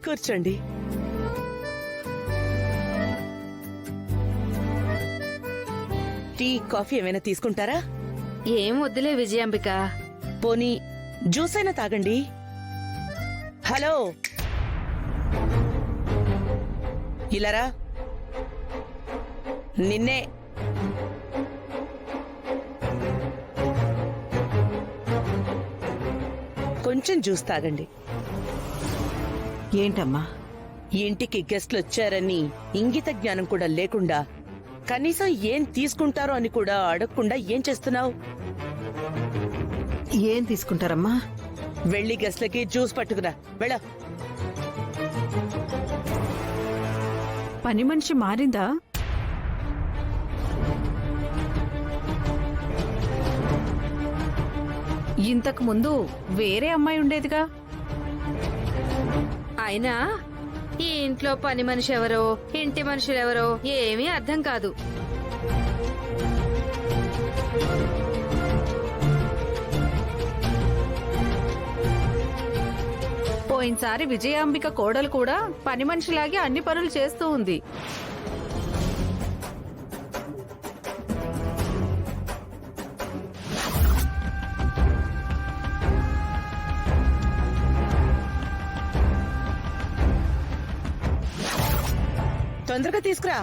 కూర్చోండి. Tea coffee ఏమైనా తీసుకుంటారా? ఏం వద్దులే విజయాంబిక. పోనీ జ్యూస్ అయినా తాగండి. హలో, ఇలారా. నిన్నే. కొంచెం జ్యూస్ తాగండి. ఏంటమ్మా? ఇంటికి గెస్ట్లు వచ్చారని ఇంగిత జ్ఞానం కూడా లేకుండా, కనీసం ఏం తీసుకుంటారో అని కూడా అడగకుండా ఏం చేస్తున్నావు? ఏం తీసుకుంటారమ్మా? వెళ్లి గెస్ట్లకి జ్యూస్ పట్టుకురా. వెళ్ళ. పని మనిషి మారిందా? ఇంతకు ముందు వేరే అమ్మాయి ఉండేదిగా. అయినా ఈ ఇంట్లో పని మనిషి ఎవరో ఇంటి మనుషులెవరో ఏమీ అర్థం కాదు. పోయినసారి విజయాంబిక కోడలు కూడా పని మనిషిలాగే అన్ని పనులు చేస్తూ ఉంది. తొందరగా తీసుకురా.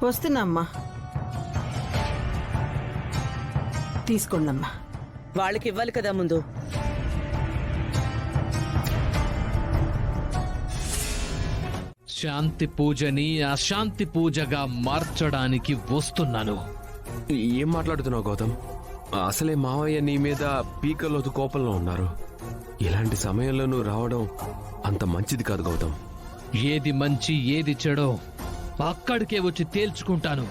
వస్తున్నామ్మా. తీసుకోండమ్మా. వాళ్ళకి ఇవ్వాలి కదా ముందు. శాంతి పూజని అశాంతి పూజగా మార్చడానికి వస్తున్నాను. ఏం మాట్లాడుతున్నావు గౌతమ్? అసలే మావయ్య నీ మీద పీకలోతు కోపంలో ఉన్నారు. ఇలాంటి సమయంలో నువ్వు రావడం అంత మంచిది కాదు గౌతమ్. ఏది మంచి ఏది చెడో అక్కడికే వచ్చి తేల్చుకుంటాను.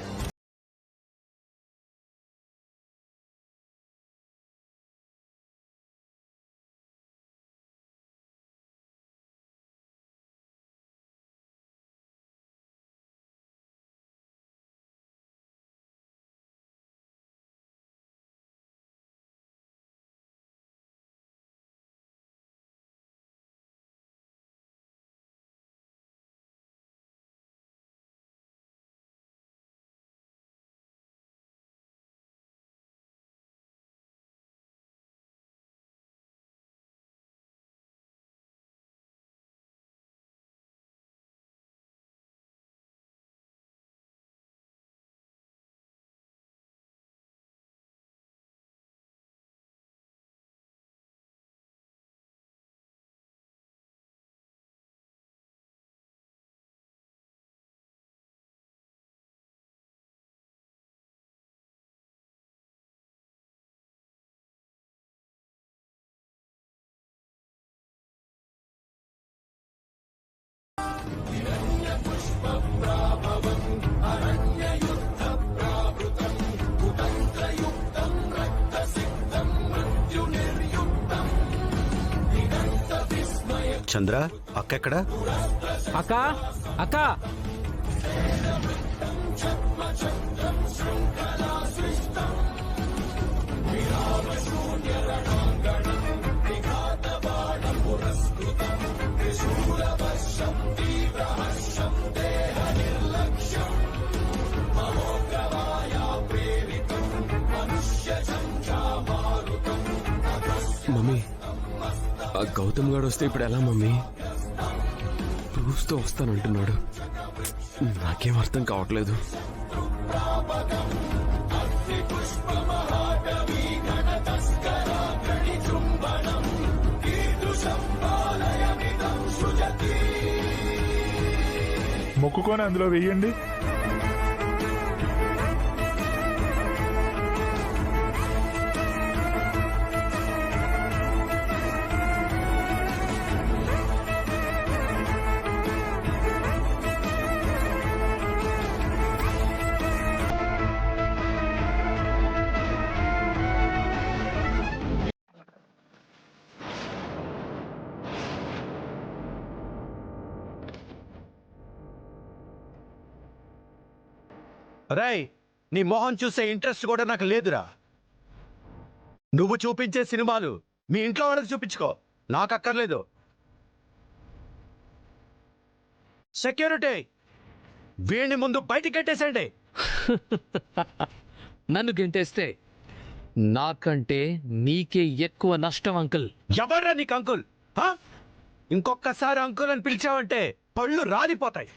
చంద్ర, అక్కెక్కడ? అక్క అక్క మమ్మీ, ఆ గౌతమ్ గారు వస్తే ఇప్పుడు ఎలా మమ్మీ? ప్రూఫ్స్ తో వస్తానంటున్నాడు. నాకేం అర్థం కావట్లేదు. మొక్కుకొని అందులో వెయ్యండి. రేయ్, నీ మొహం చూసే ఇంట్రెస్ట్ కూడా నాకు లేదురా. నువ్వు చూపించే సినిమాలు మీ ఇంట్లో వాళ్ళకి చూపించుకో, నాకు అక్కర్లేదు. సెక్యూరిటీ, వీడిని ముందు బయటికి కట్టేసండి. నన్ను గెంటేస్తే నాకంటే నీకే ఎక్కువ నష్టం అంకుల్. ఎవర్రా నీకు అంకుల్? ఇంకొకసారి అంకుల్ అని పిలిచావంటే పళ్ళు రాలిపోతాయి.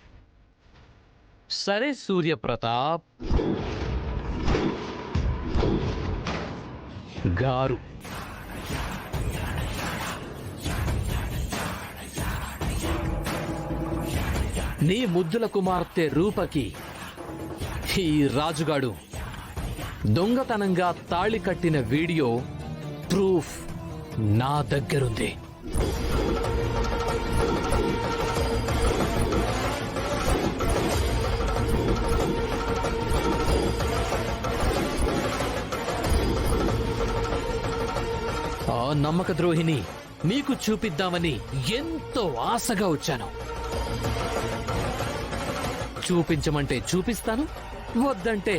సరే సూర్యప్రతాప్ గారు, నీ ముద్దుల కుమార్తె రూపకి ఈ రాజుగాడు దొంగతనంగా తాళి కట్టిన వీడియో ప్రూఫ్ నా దగ్గరుంది. ఆ నమ్మక ద్రోహిని మీకు చూపిద్దామని ఎంతో ఆశగా వచ్చాను. చూపించమంటే చూపిస్తాను, వద్దంటే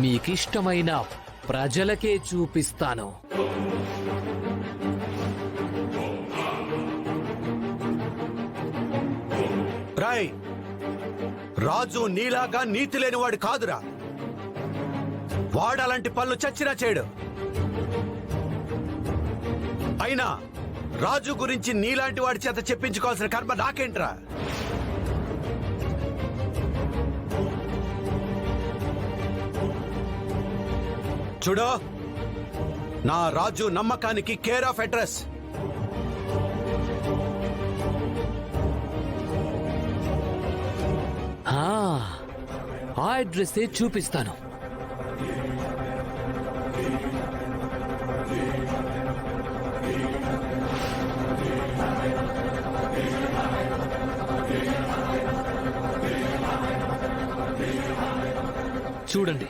మీకిష్టమైన ప్రజలకే చూపిస్తాను. రాయ్, రాజు నీలాగా నీతి లేనివాడు కాదురా. వాడలాంటి పనులు చచ్చినా చేయడు. అయినా రాజు గురించి నీలాంటి వాడి చేత చెప్పించుకోవాల్సిన కర్మ నాకేంట్రా? చూడు, నా రాజు నమ్మకానికి కేర్ ఆఫ్ అడ్రస్. ఆ అడ్రస్ చూపిస్తాను. చూడండి,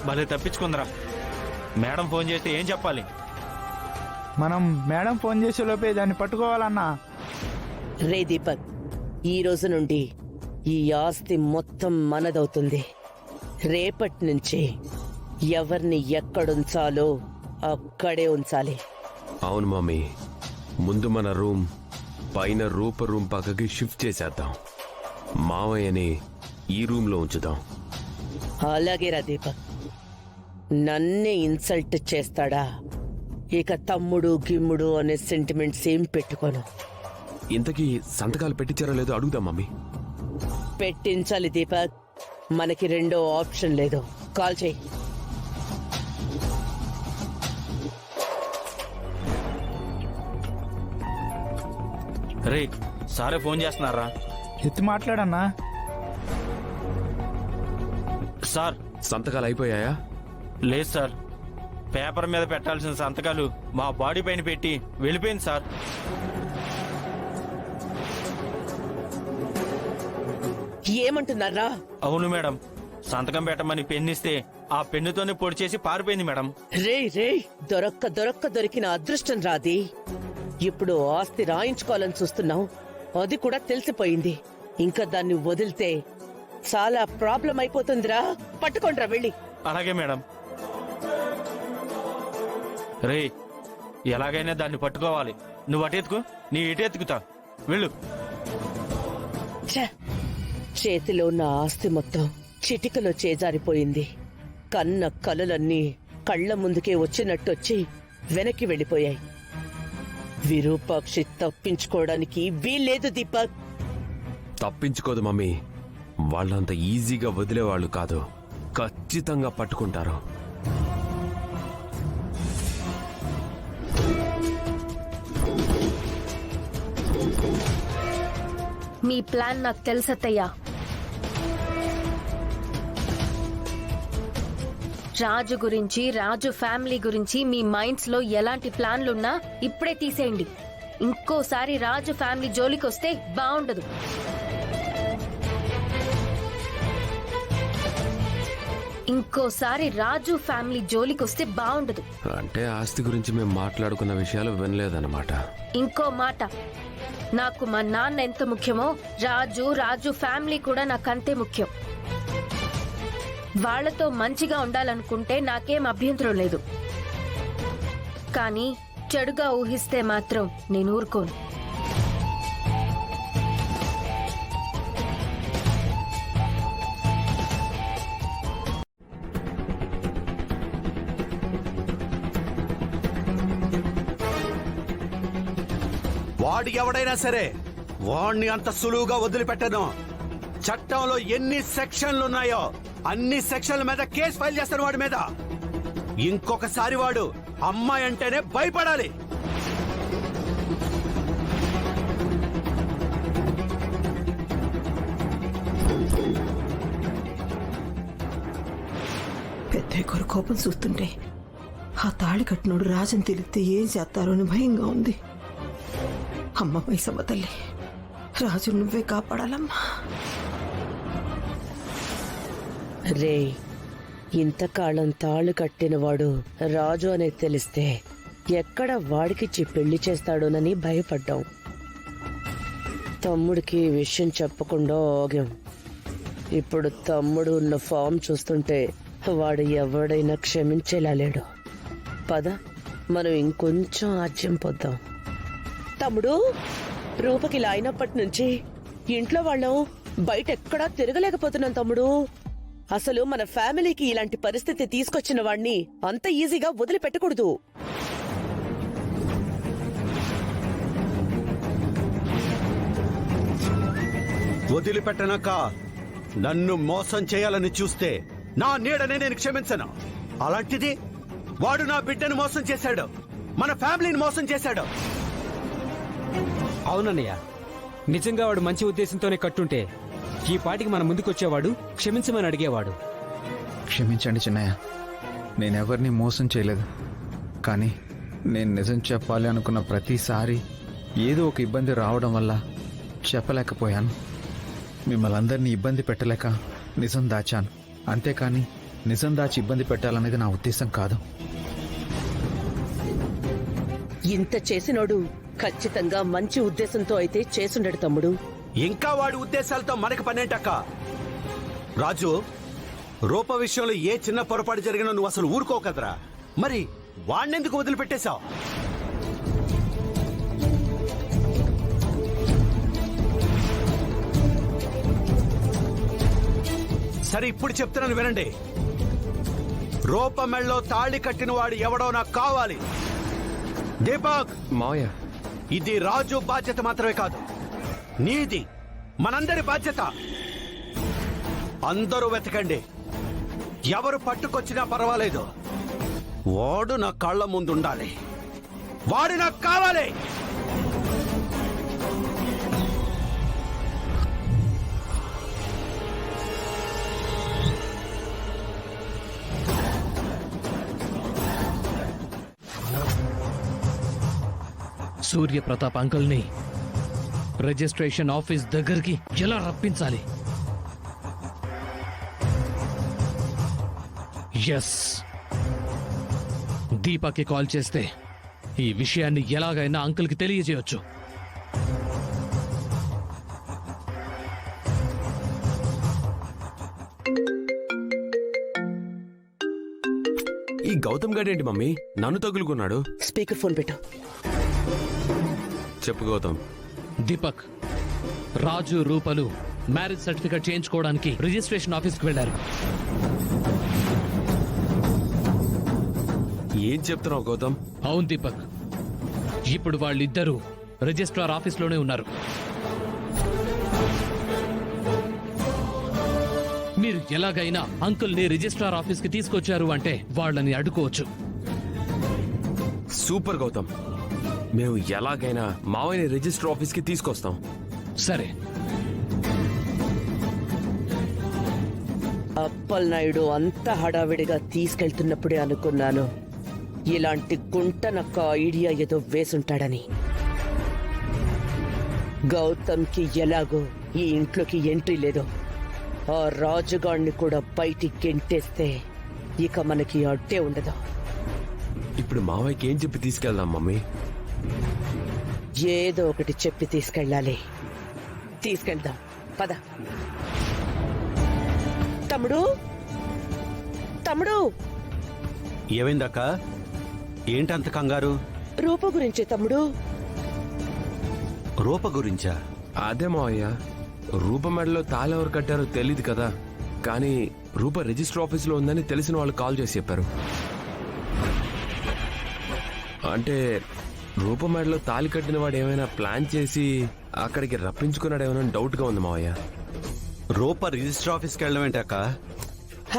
భలే తప్పించుకుందరా. మేడం ఫోన్ చేస్తే ఏం చెప్పాలి? మనం మేడం ఫోన్ చేసే లోపే దాన్ని పట్టుకోవాలన్నా. రే దీపక్, ఈ రోజు నుండి ఈ ఆస్తి మొత్తం మనదవుతుంది. రేపటి నుంచి ఎవరిని ఎక్కడుంచాలో అక్కడే ఉంచాలి. అవును మమ్మీ, ముందు మన రూమ్ పైన రూమ్ పక్కకి షిఫ్ట్ చేసేద్దాం. మావయ్యని ఈ రూమ్లో ఉంచుదాం. అలాగే రా దీపక్. నన్నే ఇన్సల్ట్ చేస్తాడా? ఇక తమ్ముడు గిమ్ముడు అనే సెంటిమెంట్స్ ఏం పెట్టుకోను. ఇంతకీ సంతకాలు పెట్టించారో లేదో అడుగుదాం మమ్మీ. పెట్టించాలి దీపక్, మనకి రెండో ఆప్షన్ లేదు. కాల్ చేయి. రే, సారే ఫోన్ చేస్తున్నారా? ఎత్తి మాట్లాడన్నా. సార్, సంతకాలు అయిపోయాయా? లేదు సార్, పేపర్ మీద పెట్టాల్సిన సంతకాలు మా బాడీ పైన పెట్టి వెళ్ళిపోయింది సార్. ఏమంటున్నారా? అవును మేడం, సంతకం పెట్టమని పెన్నిస్తే ఆ పెన్నుతోనే పొడి చేసి పారిపోయింది మేడం. రే దొరికిన అదృష్టం రాది. ఇప్పుడు ఆస్తి రాయించుకోవాలని చూస్తున్నావు, అది కూడా తెలిసిపోయింది. ఇంకా దాన్ని వదిలితే చాలా ప్రాబ్లం అయిపోతుందిరా. పట్టుకోండిరా వెళ్ళి. అలాగే మేడం. రే, ఎలాగైనా దాన్ని పట్టుకోవాలి. నువ్వు అటెత్తుకు, నీ ఇటెత్తుకుతా. వెళ్ళు. చేతిలో ఉన్న ఆస్తి మొత్తం చిటికలో చేజారిపోయింది. కన్న కలలన్నీ కళ్ల ముందుకే వచ్చినట్టొచ్చి వెనక్కి వెళ్ళిపోయాయి. విరూపాక్షి తప్పించుకోవడానికి వీల్లేదు దీపక్. తప్పించుకోదు మమ్మీ. వాళ్ళంత ఈజీగా వదిలేవాళ్ళు కాదు. ఖచ్చితంగా పట్టుకుంటారు. మీ ప్లాన్ నాకు తెలుసత్తయ్యా. రాజు గురించి, రాజు ఫ్యామిలీ గురించి మీ మైండ్స్ లో ఎలాంటి ప్లాన్లున్నా ఇప్పుడే తీసేయండి. ఇంకోసారి రాజు ఫ్యామిలీ జోలికొస్తే బాగుండదు. ఇంకోసారి రాజు ఫ్యామిలీ జోలికొస్తే బాగుండదు. అంటే ఆస్తి గురించి మేము మాట్లాడుకున్న విషయాలు వినలేదన్నమాట. ఇంకో మాట, నాకు మా నాన్న ఎంత ముఖ్యమో రాజు ఫ్యామిలీ కూడా నాకంతే ముఖ్యం. వాళ్లతో మంచిగా ఉండాలనుకుంటే నాకేం అభ్యంతరం లేదు. కానీ చెడుగా ఊహిస్తే మాత్రం నేను ఊరుకోను. వాడు ఎవడైనా సరే వాణ్ణి అంత సులువుగా వదిలిపెట్టను. చట్టంలో ఎన్ని సెక్షన్లు ఉన్నాయో అన్ని సెక్షన్ల మీద కేసు ఫైల్ చేస్తాను వాడి మీద. ఇంకొకసారి వాడు అమ్మాయి అంటేనే భయపడాలి. పెద్ద కొర కోపం చూస్తుంటే ఆ తాళి కట్టినోడు రాజని తెలిస్తే ఏం చేస్తారో అని భయంగా ఉంది. అమ్మ మైసమ్మ తల్లి, రాజు నువ్వే కాపాడాలమ్మా. రే, ఇంతకాలం తాళు కట్టినవాడు రాజు అనేది తెలిస్తే ఎక్కడ వాడికిచ్చి పెళ్లి చేస్తాడోనని భయపడ్డాం. తమ్ముడికి ఈ విషయం చెప్పకుండా ఆగాం. ఇప్పుడు తమ్ముడు ఉన్న ఫామ్ చూస్తుంటే వాడు ఎవడైనా క్షమించేలా లేడు. పద, మనం ఇంకొంచెం ఆజ్యం పొద్దాం. తమ్ముడు, రూపకి ఇలా అయినప్పటి నుంచి ఇంట్లో వాళ్ళం బయట ఎక్కడా తిరగలేకపోతున్నాం తమ్ముడు. అసలు మన ఫ్యామిలీకి ఇలాంటి పరిస్థితి తీసుకొచ్చిన వాణ్ణి అంత ఈజీగా వదిలిపెట్టకూడదు. వదిలిపెట్టనాక నన్ను మోసం చేయాలని చూస్తే నా నీడనే నేను క్షమించను. అలాంటిది వాడు నా బిడ్డను మోసం చేశాడు, మన ఫ్యామిలీని మోసం చేశాడు. అవునన్నయ్య, నిజంగా వాడు మంచి ఉద్దేశంతోనే కట్టుంటే ఈ పాటికి మన ముందుకొచ్చేవాడు, క్షమించమని అడిగేవాడు. క్షమించండి చిన్నయ్య, నేనెవరిని మోసం చేయలేదు. కానీ నేను నిజం చెప్పాలి అనుకున్న ప్రతిసారి ఏదో ఒక ఇబ్బంది రావడం వల్ల చెప్పలేకపోయాను. మిమ్మల్ని అందరినీ ఇబ్బంది పెట్టలేక నిజం దాచాను. అంతేకాని నిజం దాచి ఇబ్బంది పెట్టాలనేది నా ఉద్దేశం కాదు. ఇంత చేసినోడు ఖచ్చితంగా మంచి ఉద్దేశంతో అయితే చేసుండడు తమ్ముడు. ఇంకా వాడి ఉద్దేశాలతో మనకు పనేంటక్క? రాజు, రూప విషయంలో ఏ చిన్న పొరపాటు జరిగినా నువ్వు అసలు ఊరుకోకదరా. మరి వాణ్ణెందుకు వదిలిపెట్టేశావు? సరే, ఇప్పుడు చెప్తున్నాను వినండి. రూపమెళ్ళలో తాళి కట్టిన వాడు ఎవడో నాకు కావాలి. దీపక్, మావయ్య, ఇది రాజు బాధ్యత మాత్రమే కాదు, నీది, మనందరి బాధ్యత. అందరూ వెతకండి. ఎవరు పట్టుకొచ్చినా పర్వాలేదు, వాడు నా కళ్ళ ముందు ఉండాలి. వాడు నాకు కావాలి. సూర్యప్రతాప్ అంకుల్ని రిజిస్ట్రేషన్ ఆఫీస్ దగ్గరికి ఎలా రప్పించాలి? ఎస్, దీపాకి కాల్ చేస్తే ఈ విషయాన్ని ఎలాగైనా అంకుల్కి తెలియజేయొచ్చు. ఈ గౌతమ్ గాడేంటి మమ్మీ నన్ను తగులుకున్నాడు? స్పీకర్ ఫోన్ పెట్టు. చెప్పు గౌతమ్. దీపక్, రాజు, రూపలు మ్యారేజ్ సర్టిఫికేట్ చేయించుకోవడానికి రిజిస్ట్రేషన్ ఆఫీస్కి వెళ్లారు. ఏం చెప్తున్నావు గౌతమ్? అవును దీపక్, ఇప్పుడు వాళ్ళిద్దరూ రిజిస్ట్రార్ ఆఫీస్లోనే ఉన్నారు. మీరు ఎలాగైనా అంకుల్ని రిజిస్ట్రార్ ఆఫీస్కి తీసుకొచ్చారు అంటే వాళ్ళని అడ్డుకోవచ్చు. సూపర్ గౌతమ్, మేము ఎలాగైనా మావయ్యని రిజిస్టర్ ఆఫీస్కి తీసుకొస్తాం. సరే. అప్పలనాయుడు అంత హడావిడిగా తీసుకెళ్తున్నప్పుడే అనుకున్నాను ఇలాంటి గుంట నక్క ఐడియా ఏదో వేసుంటాడని. గౌతమ్కి ఎలాగో ఈ ఇంట్లోకి ఎంట్రీ లేదు. ఆ రాజుగాడిని కూడా బయటికి గెంటేస్తే ఇక మనకి అడ్డే ఉండదు. ఇప్పుడు మావయ్యకి ఏం చెప్పి తీసుకెళ్దాం మమ్మీ? ఏదో ఒకటి చెప్పి తీసుకెళ్ళాలి. తీసుకెళ్దాం పద. తమ్ముడు, తమ్ముడు, ఏమైందక్క? ఏంటంత కంగారు? రూప గురించి తమ్ముడు. రూప గురించా? అదే మావయ్య, రూప మెడలో తాళెవరు కట్టారో తెలీదు కదా, కానీ రూప రిజిస్టర్ ఆఫీసులో ఉందని తెలిసిన వాళ్ళు కాల్ చేసి చెప్పారు. అంటే రూప మెడలో తాళి కట్టిన వాడు ఏమైనా ప్లాన్ చేసి అక్కడికి రప్పించుకున్నాడేమో డౌట్ గా ఉంది మావయ్య. రూప రిజిస్టర్ ఆఫీస్కి వెళ్ళడం ఏంటక్క?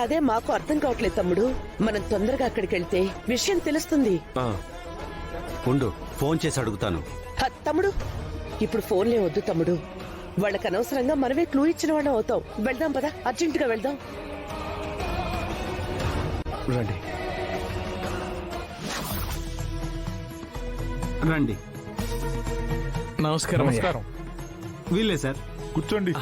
అదే మాకు అర్థం కావట్లేదు తమ్ముడు. మనం తొందరగా అక్కడికి వెళ్తే విషయం తెలుస్తుంది. ఉండు, ఫోన్ చేసి అడుగుతాను. తమ్ముడు, ఇప్పుడు ఫోన్లే వద్దు తమ్ముడు. వాళ్ళకి అనవసరంగా మనమే క్లూ ఇచ్చిన వాళ్ళం అవుతాం. వెళ్దాం పద, అర్జెంటుగా వెళ్దాం. రండి రండి. నమస్కారం. వీళ్ళే సార్, కూర్చోండి.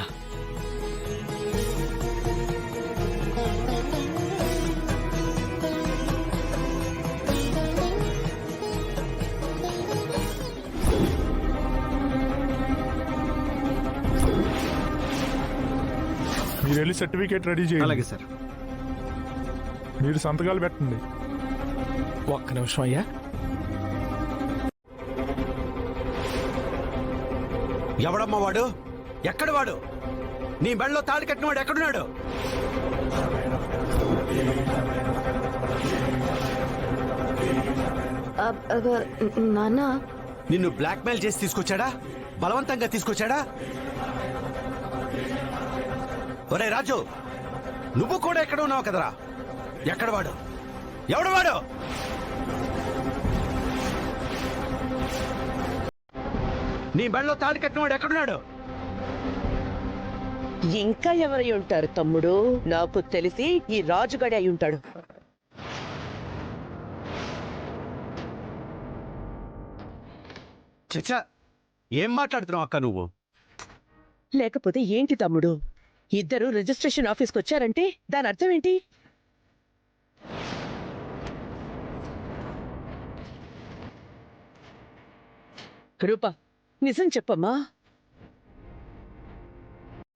మీరు వెళ్ళి సర్టిఫికేట్ రెడీ చేయండి. అలాగే సార్. మీరు సంతకాలు పెట్టండి. ఒక్క నిమిషం అయ్యా. ఎవడమ్మా వాడు? ఎక్కడ వాడు? నీ మెడలో తాళి కట్టినవాడు ఎక్కడున్నాడు? నాన్న, నిన్ను బ్లాక్మెయిల్ చేసి తీసుకొచ్చాడా? బలవంతంగా తీసుకొచ్చాడా? ఒరే రాజు, నువ్వు కూడా ఎక్కడ ఉన్నావు కదరా? ఎక్కడ వాడు? ఎవడు వాడు? నీ మెడలో తాళి కట్టినవాడు ఎక్కడున్నాడు? ఇంకా ఎవరై ఉంటారు తమ్ముడు? నాకు తెలిసి ఈ రాజుగాడి అయి ఉంటాడు. చచ్చా, ఏం మాట్లాడుతున్నావు అక్క నువ్వు? లేకపోతే ఏంటి తమ్ముడు? ఇద్దరు రిజిస్ట్రేషన్ ఆఫీస్కి వచ్చారంటే దాని అర్థం ఏంటి? రూపా, నిజం చెప్పమ్మా.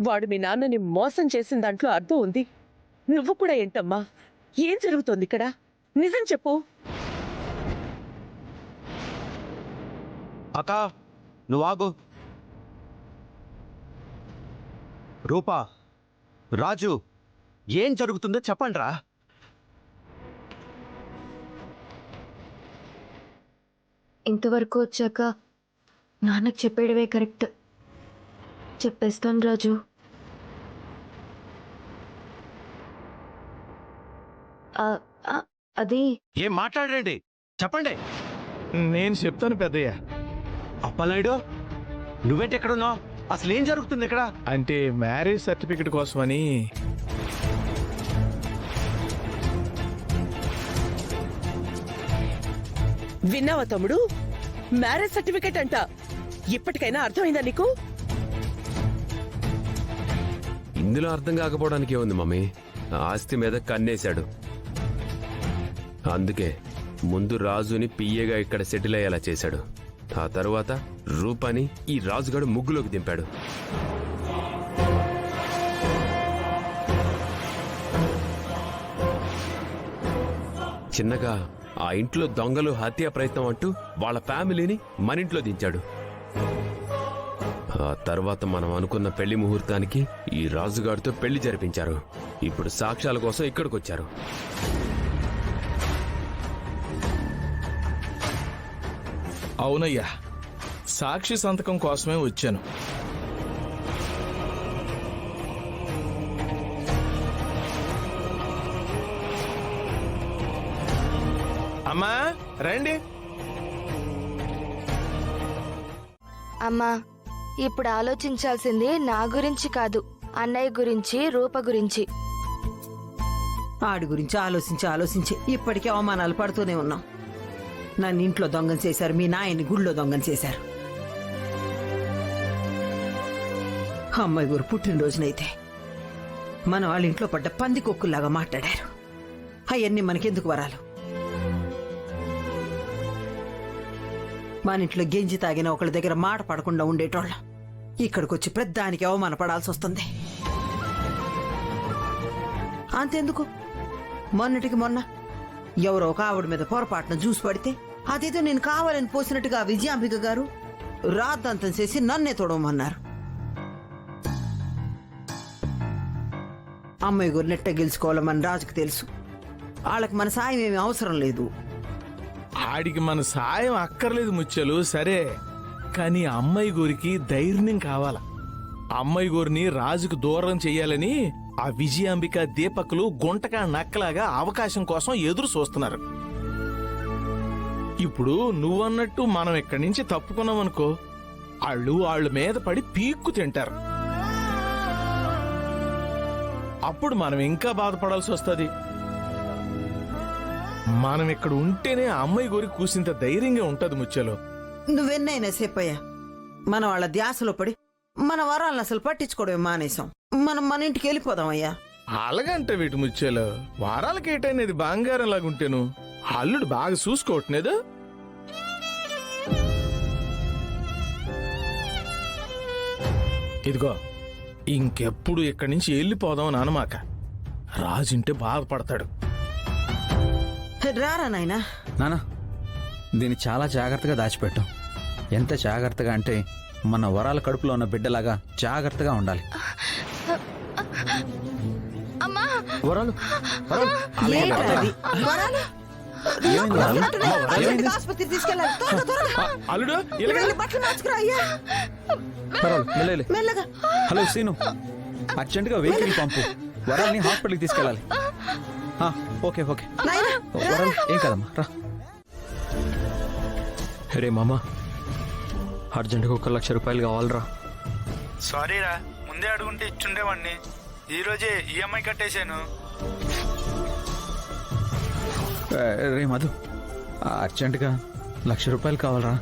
వాడు మీ నాన్నని మోసం చేసిన దాంట్లో అర్థం ఉంది. నువ్వు కూడా ఏంటమ్మా? ఏం జరుగుతోంది ఇక్కడ? నిజం చెప్పు. అక్క, నువ్వు ఆగు. రూపా, రాజు, ఏం జరుగుతుందో చెప్పండ్రా. ఇంతవరకు వచ్చాక నాన్నకు చెప్పేయడమే కరెక్ట్. చెప్పేస్తాను రాజు. అది ఏం మాట్లాడండి, చెప్పండి. నేను చెప్తాను పెద్దయ్య. అప్పలనాయుడు, నువ్వేంటి ఎక్కడున్నావు? అసలు ఏం జరుగుతుంది ఇక్కడ? అంటే మ్యారేజ్ సర్టిఫికెట్ కోసమని. విన్నావా తమ్ముడు? మ్యారేజ్ సర్టిఫికెట్ అంట. ఇప్పటికైనా అర్థమైందా నీకు? ఇందులో అర్థం కాకపోవడానికి ఏముంది మమ్మీ? ఆస్తి మీద కన్నేశాడు. అందుకే ముందు రాజుని పియ్యగా ఇక్కడ సెటిల్ అయ్యేలా చేశాడు. ఆ తరువాత రూపాని ఈ రాజుగాడు ముగ్గులోకి దింపాడు. చిన్నగా ఆ ఇంట్లో దొంగలు హత్యా ప్రయత్నం అంటూ వాళ్ళ ఫ్యామిలీని మన ఇంట్లో దించాడు. ఆ తర్వాత మనం అనుకున్న పెళ్లి ముహూర్తానికి ఈ రాజుగాడితో పెళ్లి జరిపించారు. ఇప్పుడు సాక్ష్యాల కోసం ఇక్కడికి వచ్చారు. అవునయ్యా, సాక్షి సంతకం కోసమే వచ్చాను. అమ్మా రండి. అమ్మా, ఇప్పుడు ఆలోచించాల్సింది నా గురించి కాదు, అన్నయ్య గురించి, రూప గురించి. ఆడి గురించి ఆలోచించి ఆలోచించి ఇప్పటికే అవమానాలు పడుతూనే ఉన్నాం. నన్ను ఇంట్లో దొంగం చేశారు, మీ నాయన్ని గుళ్ళో దొంగం చేశారు. అమ్మాయి గారు పుట్టినరోజునైతే మన వాళ్ళ ఇంట్లో పడ్డ పందికొక్కుల్లాగా మాట్లాడారు. అవన్నీ మనకెందుకు వరాలు? మన ఇంట్లో గెంజి తాగిన ఒకళ్ళ దగ్గర మాట పడకుండా ఉండేటోళ్ళం ఇక్కడికొచ్చి పెద్దానికి అవమానపడాల్సి వస్తుంది. అంతెందుకు, మొన్నటికి మొన్న ఎవరో ఒక ఆవిడ మీద పొరపాటున జ్యూస్ పడితే అదేదో నేను కావాలని పోసినట్టుగా విజయాంబిక గారు రాద్దంతం చేసి నన్నే తొడవమన్నారు. అమ్మాయి గారు నెట్ట గెలుచుకోవాలో మన రాజుకు తెలుసు. వాళ్ళకి మన సాయం ఏమీ అవసరం లేదు. ఆడికి మన సాయం అక్కర్లేదు ముచ్చలు, సరే. కానీ అమ్మాయి గోరికి ధైర్యం కావాల. అమ్మాయి గోరిని రాజుకు దూరం చెయ్యాలని ఆ విజయాంబిక దీపకులు గుంటకా నక్కలాగా అవకాశం కోసం ఎదురు చూస్తున్నారు. ఇప్పుడు నువ్వన్నట్టు మనం ఇక్కడి నుంచి తప్పుకున్నామనుకో, వాళ్ళ మీద పడి పీక్కు తింటారు. అప్పుడు మనం ఇంకా బాధపడాల్సి వస్తుంది. మనం ఇక్కడ ఉంటేనే అమ్మాయి గోరి కూసింత ధైర్యంగా ఉంటది ముచ్చలు. నువ్వెన్నైనా సేపయ్యా, మన వాళ్ళ ధ్యాసలో పడి మన వరాలను అసలు పట్టించుకోవడమే మానేశాం. మనం మన ఇంటికి వెళ్ళిపోదామయ్యా. అలాగంటే వీటి ముచ్చేలో వారాలకి ఏటైనది బంగారం లాగుంటేను అల్లుడు బాగా చూసుకోవట్లేదు. ఇదిగో, ఇంకెప్పుడు ఇక్కడి నుంచి వెళ్ళిపోదాం అని అనమాక. రాజుంటే బాధపడతాడు. రారా నాయనా. నానా, దీన్ని చాలా జాగ్రత్తగా దాచిపెట్టు. ఎంత జాగ్రత్తగా అంటే మన వరాల కడుపులో ఉన్న బిడ్డలాగా జాగ్రత్తగా ఉండాలి. వరాలు ఆసుపత్రి తీసుకెళ్ళాలి. అల్లుడు బట్టలు మార్చుకురా అయ్యా. మెల్లగా. హలో సీను, అర్జెంటుగా వెహికల్ పంపు. వరాల్ని హాస్పిటల్కి తీసుకెళ్ళాలి. Okay okay. వరాలు ఏం కదమ్మా, రా. రే మామా, అర్జెంటుగా 1 లక్ష రూపాయలు కావాలరా. సారీరా, ముందే అడుగుంటే ఇచ్చుండేవాడిని. ఈరోజే ఈఎంఐ కట్టేశాను. రే మధు, అర్జెంటుగా 1 లక్ష రూపాయలు కావాలరా.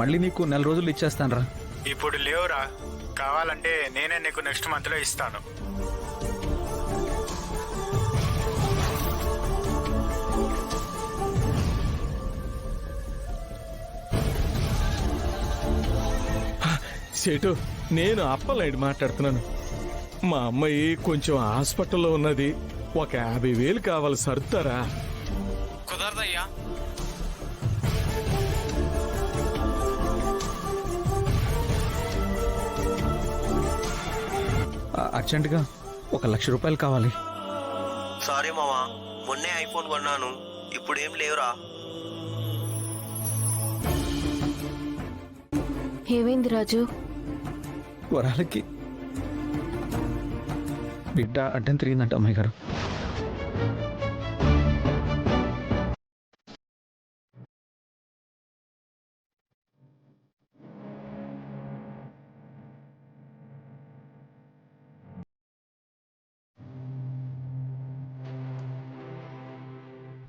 మళ్ళీ నీకు 4 రోజులు ఇచ్చేస్తాను రా. ఇప్పుడు లేవురా, కావాలంటే నేనే నీకు నెక్స్ట్ మంత్లో ఇస్తాను. సేటు, నేను అప్పలైడ్ మాట్లాడుతున్నాను. మా అమ్మాయి కొంచెం హాస్పిటల్లో ఉన్నది. ఒక 50,000 కావాలి, సర్దుతారా? కుదరదయ్యా. అర్జెంటుగా 1 లక్ష రూపాయలు కావాలి. సారీ మామా, మొన్నే ఐఫోన్ కొన్నాను, ఇప్పుడేం లేవురా. ఏమైంది రాజు? వరాలకి బిడ్డ అడ్డం తిరిగిందంట అమ్మాయి గారు.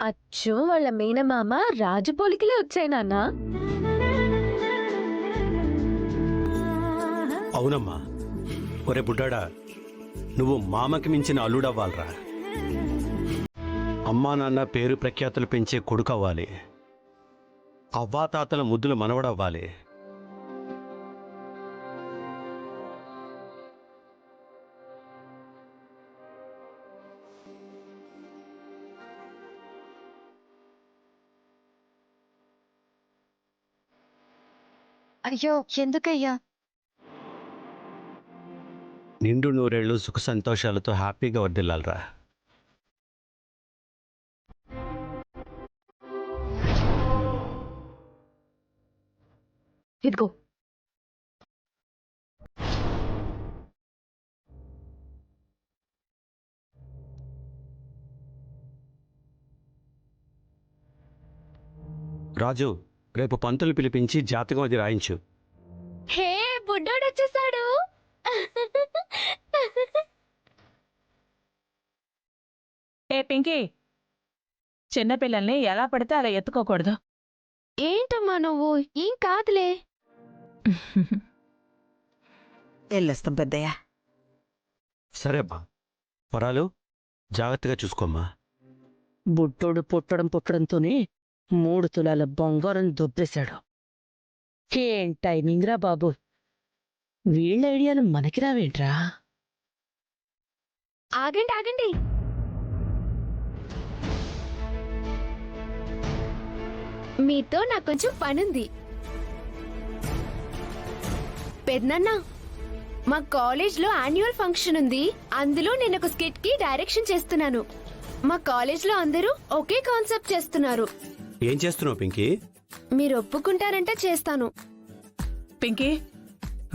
అచ్చో, వాళ్ళ మేనమామ రాజు పోలికలే వచ్చాయి నాన్న. అవునమ్మా. ఒరే బుడ్డాడా, నువ్వు మామకి మించిన అల్లుడవ్వాలరా. అమ్మా నాన్న పేరు ప్రఖ్యాతులు పెంచే కొడుకు అవ్వాలి. అవ్వాతాతల ముద్దుల మనవడవ్వాలి. అయ్యో, ఎందుకయ్యా? నిండు నూరేళ్లు సుఖ సంతోషాలతో హ్యాపీగా వర్దిల్లాలరా. ఇదిగో. రాజు, రేపు పంతులు పిలిపించి జాతకం అది రాయించు. హే, బుడ్డోడు వచ్చేసాడు. ఏ పింకీ, చిన్నపిల్లల్ని ఎలా పడితే అలా ఎత్తుకోకూడదు. ఏంటమ్మా నువ్వు? ఏం కాదులే. వెళ్ళొస్తాం పెద్దయ్య. సరే అమ్మా, వరాలు జాగ్రత్తగా చూసుకోమ్మా. బుట్టోడు పుట్టడంతోనే 3 తులాల బంగారం దొబ్బేశాడు. ఏం టైమింగ్ రా బాబు. వీళ్ళ ఐడియాలు మనకి రావేంట్రా? ఆగండి ఆగండి. మీతో నాకు కొంచెం పనుంది. పెద్దనాన్న, మా కాలేజ్లో యాన్యువల్ ఫంక్షన్ ఉంది. అందులో నేను ఒక స్కిట్ కి డైరెక్షన్ చేస్తున్నాను. మా కాలేజ్లో అందరూ ఒకే కాన్సెప్ట్ చేస్తున్నారు. ఏం చేస్తున్నావు పింకీ? మీరు ఒప్పుకుంటారంటే చేస్తాను. పింకీ,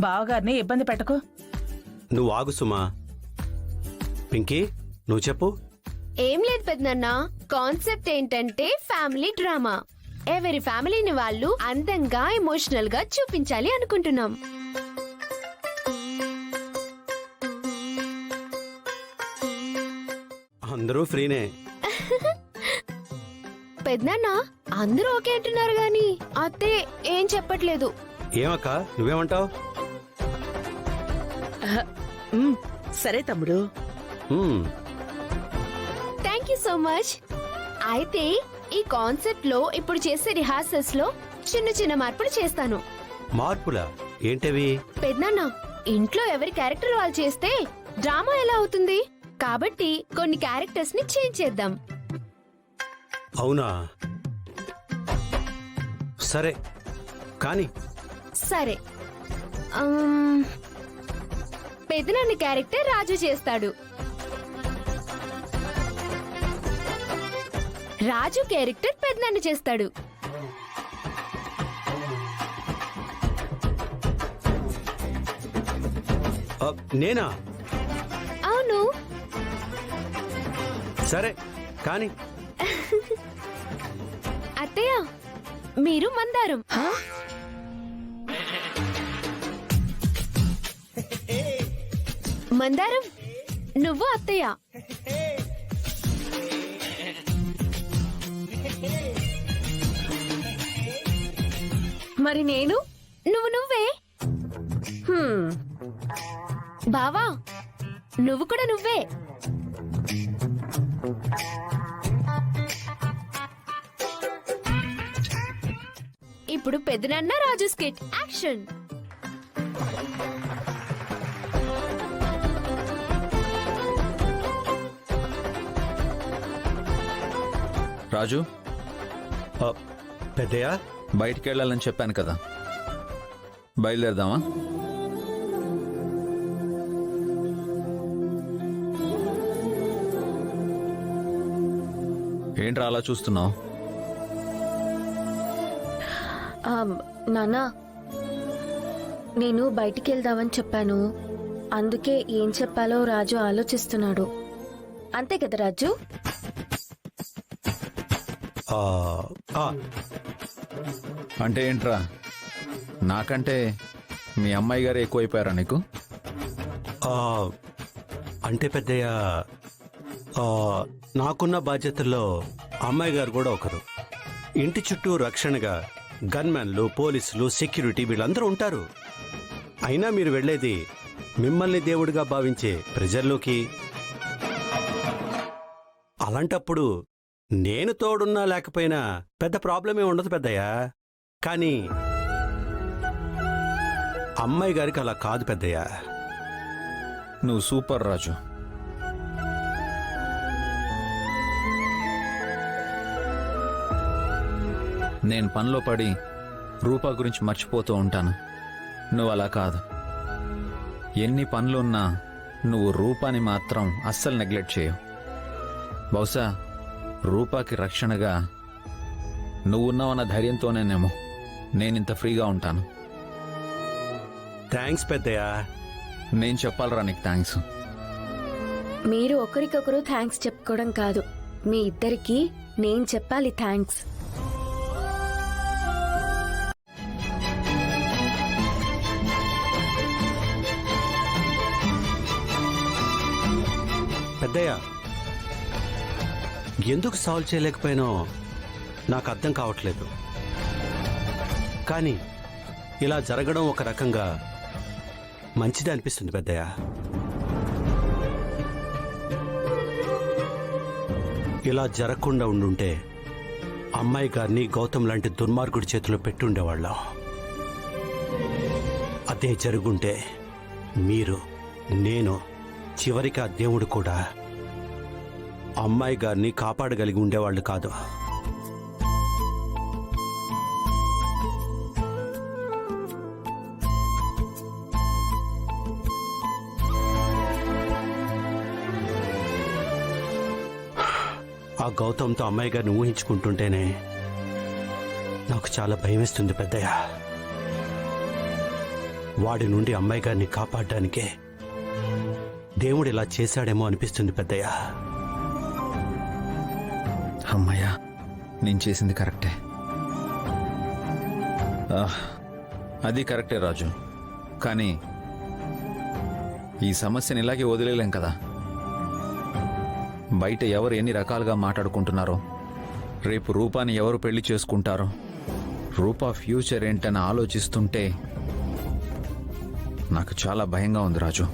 బావగారిని ఇబ్బంది పెట్టకు. నువ్వు ఆగు సుమా. పింకీ, నువ్వు చెప్పు. ఏం లేదు పెద్దనాన్న, కాన్సెప్ట్ ఏంటంటే ఫ్యామిలీ డ్రామా. ఎవరి ఫ్యామిలీని వాళ్ళు అందంగా ఎమోషనల్ గా చూపించాలి అనుకుంటున్నాం. అందరూ ఫ్రీనే. పెద్దనాన్న, అందరూ ఓకే అంటున్నారు గాని అత్తే ఏం చెప్పట్లేదు. ఏమక్క, నువ్వేమంటావు? సరే తమ్ముడు. Thank you so much. అయితే ఈ కాన్సెప్ట్ లో ఇప్పుడు చేసే రిహార్సల్స్ లో చిన్న చిన్న మార్పులు చేస్తాను. మార్పులా? ఏంటవి? పెద్దనాన్న, ఇంట్లో ఎవరి క్యారెక్టర్ వాళ్ళు చేస్తే డ్రామా ఎలా అవుతుంది? కాబట్టి కొన్ని క్యారెక్టర్స్ ని చేంజ్ చేద్దాం. అవునా? సరే కానీ. సరే, పెద్దనాన్న క్యారెక్టర్ రాజు చేస్తాడు. రాజు క్యారెక్టర్ పెద్దనాన్న చేస్తాడు. నేనా? అవును. సరే కానీ. అత్తయ్య, మీరు మందారం. మందారం, నువ్వు అత్తయ్య. మరి నేను? నువ్వే. బావా, నువ్వు కూడా నువ్వే. ఇప్పుడు పెద్దనాన్న రాజు స్కిట్ యాక్షన్. రాజు, పెద్దయ్య, బయటికి వెళ్ళాలని చెప్పాను కదా, బయలుదేరదామా? ఏంట్రా అలా చూస్తున్నావు? నానా, నేను బయటికి వెళ్దామని చెప్పాను. అందుకే ఏం చెప్పాలో రాజు ఆలోచిస్తున్నాడు. అంతే కదా రాజు? అంటే ఏంట్రా, నాకంటే మీ అమ్మాయి గారు ఎక్కువైపోయారా నీకు? అంటే పెద్దయ్య, నాకున్న బాధ్యతల్లో అమ్మాయి గారు కూడా ఒకరు. ఇంటి చుట్టూ రక్షణగా గన్మెన్లు, పోలీసులు, సెక్యూరిటీ వీళ్ళందరూ ఉంటారు. అయినా మీరు వెళ్ళేది మిమ్మల్ని దేవుడిగా భావించే ప్రజల్లోకి. అలాంటప్పుడు నేను తోడున్నా లేకపోయినా పెద్ద ప్రాబ్లమే ఉండదు పెద్దయ్య. కానీ అమ్మాయి గారికి అలా కాదు పెద్దయ్య. నువ్వు సూపర్ రాజు. నేను పనిలో పడి రూపా గురించి మర్చిపోతూ ఉంటాను. నువ్వు అలా కాదు. ఎన్ని పనులున్నా నువ్వు రూపాని మాత్రం అస్సలు నెగ్లెక్ట్ చేయవు. బహుశా రూపాకి రక్షణగా నువ్వున్నావన్న ధైర్యంతోనేనేమో నేనింత ఫ్రీగా ఉంటాను. థ్యాంక్స్ పెద్దయ్య. నేను చెప్పాలరా నీకు థ్యాంక్స్. మీరు ఒకరికొకరు థ్యాంక్స్ చెప్పుకోవడం కాదు, మీ ఇద్దరికి నేను చెప్పాలి థ్యాంక్స్. పెద్దయ్య, ఎందుకు సాల్వ్ చేయలేకపోయానో నాకు అర్థం కావట్లేదు. కానీ ఇలా జరగడం ఒక రకంగా మంచిది అనిపిస్తుంది పెద్దయ్య. ఇలా జరగకుండా ఉండుంటే అమ్మాయి గారిని గౌతమ్ లాంటి దుర్మార్గుడి చేతిలో పెట్టుండేవాళ్ళం. అదే జరుగుంటే మీరు, నేను, చివరికి ఆ దేవుడు కూడా అమ్మాయి గారిని కాపాడగలిగి ఉండేవాళ్ళు కాదు. ఆ గౌతమ్తో అమ్మాయి గారిని ఊహించుకుంటుంటేనే నాకు చాలా భయం వేస్తుంది పెద్దయ్య. వాడి నుండి అమ్మాయి గారిని కాపాడడానికే దేవుడు ఇలా చేశాడేమో అనిపిస్తుంది పెద్దయ్య. అమ్మయ్యా, నేను చేసింది కరెక్టే. అది కరెక్టే రాజు, కానీ ఈ సమస్యని ఇలాగే వదిలేలేం కదా. బయట ఎవరు ఎన్ని రకాలుగా మాట్లాడుకుంటున్నారో, రేపు రూపాని ఎవరు పెళ్లి చేసుకుంటారో, రూపా ఫ్యూచర్ ఏంటని ఆలోచిస్తుంటే నాకు చాలా భయంగా ఉంది రాజు.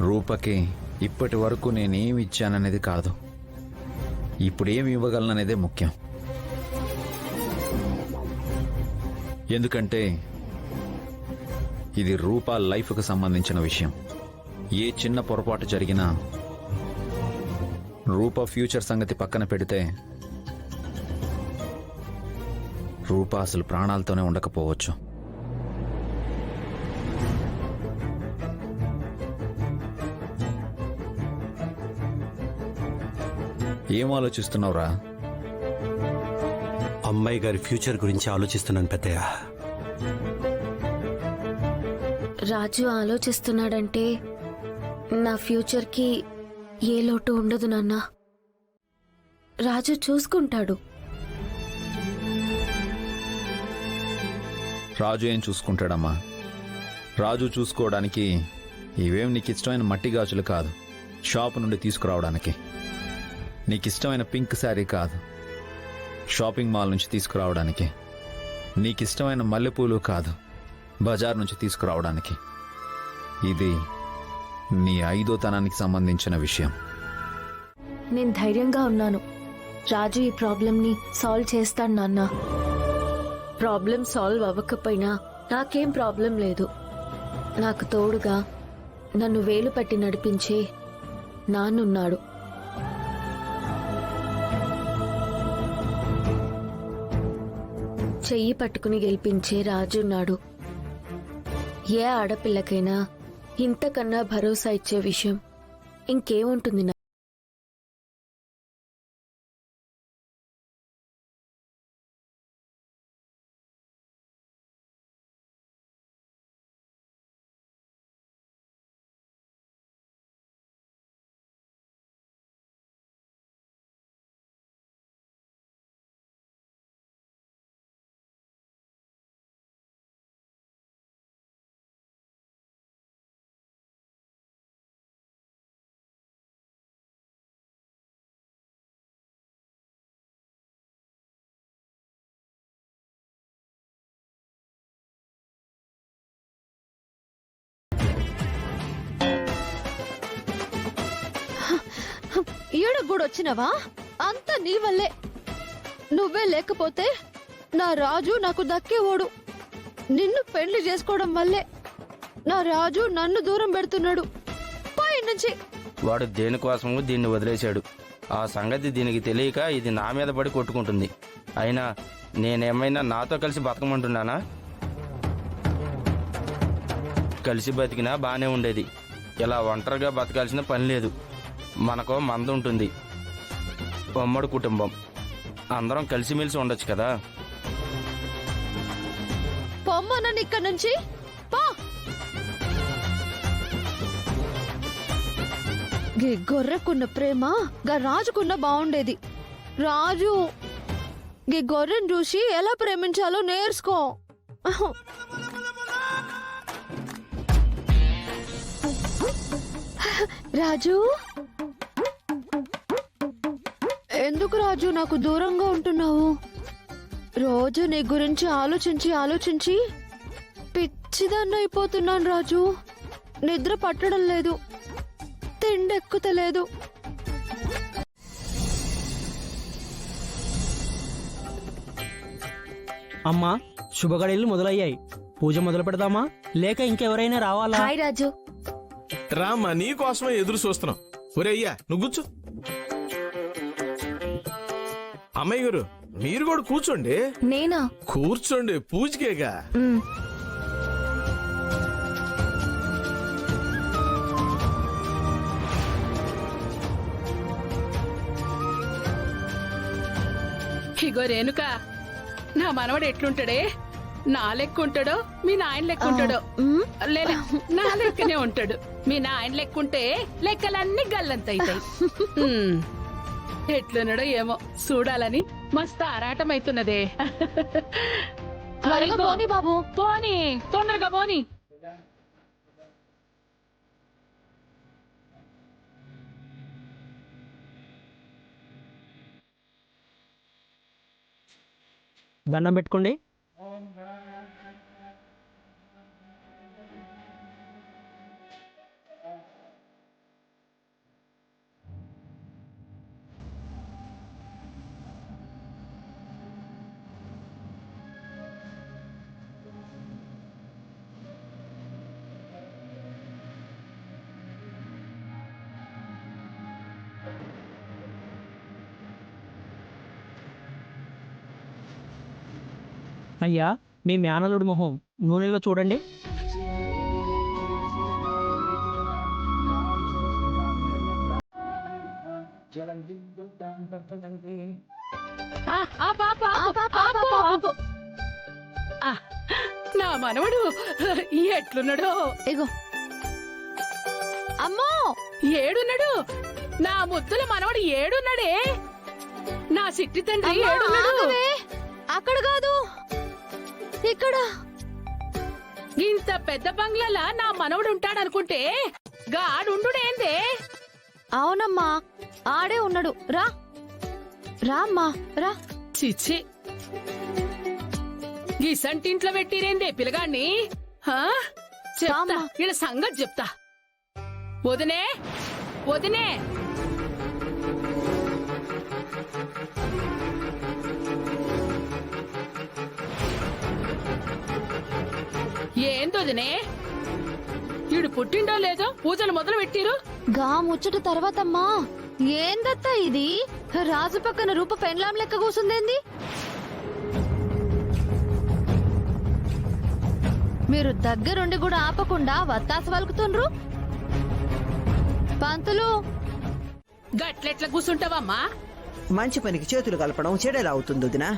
రూపకి ఇప్పటి వరకు నేనేమి ఇచ్చాననేది కాదు, ఇప్పుడు ఏమి ఇవ్వగలననేదే ముఖ్యం. ఎందుకంటే ఇది రూపా లైఫ్కి సంబంధించిన విషయం. ఏ చిన్న పొరపాటు జరిగినా రూపా ఫ్యూచర్ సంగతి పక్కన పెడితే రూపా అసలు ప్రాణాలతోనే ఉండకపోవచ్చు. ఏం ఆలోచిస్తున్నావురా? అమ్మాయి గారి ఫ్యూచర్ గురించి ఆలోచిస్తున్నాను పెద్దయ్య. రాజు ఆలోచిస్తున్నాడంటే నా ఫ్యూచర్కి ఏ లోటు ఉండదు నాన్న. రాజు చూసుకుంటాడు. రాజు ఏం చూసుకుంటాడమ్మా? రాజు చూసుకోవడానికి ఇవేం నీకు ఇష్టమైన మట్టి గాజులు కాదు షాపు నుండి తీసుకురావడానికి. నీకిష్టమైన పింక్ శారీ కాదు షాపింగ్ మాల్ నుంచి తీసుకురావడానికి. నీకిష్టమైన మల్లెపూలు కాదు బజార్ నుంచి తీసుకురావడానికి. ఇది నీ 5వ తనానికి సంబంధించిన విషయం. నేను ధైర్యంగా ఉన్నాను. రాజు ఈ ప్రాబ్లంని సాల్వ్ చేస్తాడు నాన్న. ప్రాబ్లం సాల్వ్ అవ్వకపోయినా నాకేం ప్రాబ్లం లేదు. నాకు తోడుగా నన్ను వేలు పట్టి నడిపించే నాన్నున్నాడు. చెయ్యి పట్టుకుని గెలిపించే రాజున్నాడు. ఏ ఆడపిల్లకైనా ఇంతకన్నా భరోసా ఇచ్చే విషయం ఇంకేముంటుంది? ఈడ కూడా వచ్చినవా? అంతా నీ వల్లే. నువ్వే లేకపోతే నా రాజు నాకు దక్కేవాడు. నిన్ను పెళ్లి చేసుకోవడం వల్లే నా రాజు నన్ను దూరం పెడుతున్నాడు. పై నుంచి వాడు దేనికోసము దీన్ని వదిలేశాడు. ఆ సంగతి దీనికి తెలియక ఇది నా మీద పడి కొట్టుకుంటుంది. అయినా నేనేమైనా నాతో కలిసి బతకమంటున్నానా? కలిసి బతికినా బానే ఉండేది. ఇలా ఒంటరిగా బతకాల్సిన పని లేదు. మనకో మంద ఉంటుంది, ఉమ్మడి కుటుంబం, అందరం కలిసిమెలిసి ఉండొచ్చు కదా. పొమ్మనని ఇక్కడ నుంచి పా. గొర్రెకున్న ప్రేమ గా రాజుకున్న బాగుండేది. రాజు గీ గొర్రెను చూసి ఎలా ప్రేమించాలో నేర్చుకో. రాజు, ఎందుకు రాజు నాకు దూరంగా ఉంటున్నావు? రోజు నీ గురించి ఆలోచించి ఆలోచించి పిచ్చిదాన్ని అయిపోతున్నాను రాజు. నిద్ర పట్టడం లేదు, తిండెక్కుతలేదు. అమ్మా, శుభగడియలు మొదలయ్యాయి. పూజ మొదలు పెడదామా లేక ఇంకెవరైనా రావాలా? హాయ్ రాజు. రామ్మా, నీ కోసమే ఎదురు చూస్తున్నాం. ఒరే అయ్యా, నువ్వు కూర్చో. అమ్మాయి గారు, మీరు కూడా కూర్చోండి. నేనా? కూర్చోండి, పూజకేగా. ఇగో రేణుక, నా మనవడు ఎట్లుంటాడే? నా లెక్క ఉంటాడో మీ నాయన లెక్క ఉంటాడో? లేదా నా లెక్కనే ఉంటాడు. మీ నాయన లెక్కుంటే లెక్కలన్నీ గల్లంతైతాయి. ఎట్లున్నాడో ఏమో చూడాలని మస్తు ఆరాటం అవుతున్నదే. బాబు పోనీ, తొందరగా పోనీ. దండం పెట్టుకోండి. అయ్యా, మీ మేనలుడి మొహం నూనెలో చూడండి. నా మనవడు ఎట్లున్నాడో? ఇగో అమ్మో, ఏడున్నాడు నా ముద్దుల మనవడు? ఏడున్నాడే నా సిట్టి తండ్రి? ఏడున్నాడు? అక్కడ కాదు, ఇక్కడ. ఇంత పెద్ద బంగ్లాలా నా మనవడు ఉంటాడనుకుంటే గాడుండుడేందే? అవునమ్మా, ఆడే ఉన్నాడు. రా రామ్మా రా. చిచ్చి, గీసంటింట్లో పెట్టిరేందే పిల్లగాన్ని? చెప్తా, ఈడ సంగతి చెప్తా. వదినే, వదినే, ఏందొదినే? ఈడు పుట్టిండో లేదో పూజలు మొదలు పెట్టిరు. గా ముచ్చట తర్వాతమ్మా. ఏందత్తా ఇది? రాజు పక్కన రూప పెండ్లాం లెక్క కూసుందేంది? మీరు దగ్గరుండి కూడా ఆపకుండా వత్తాస వలుకుతుండ్రు. పంతులు, గట్లెట్లా కూసుంటావమ్మా? మంచి పనికి చేతులు కలపడం చెడేలా అవుతుంది వదినా.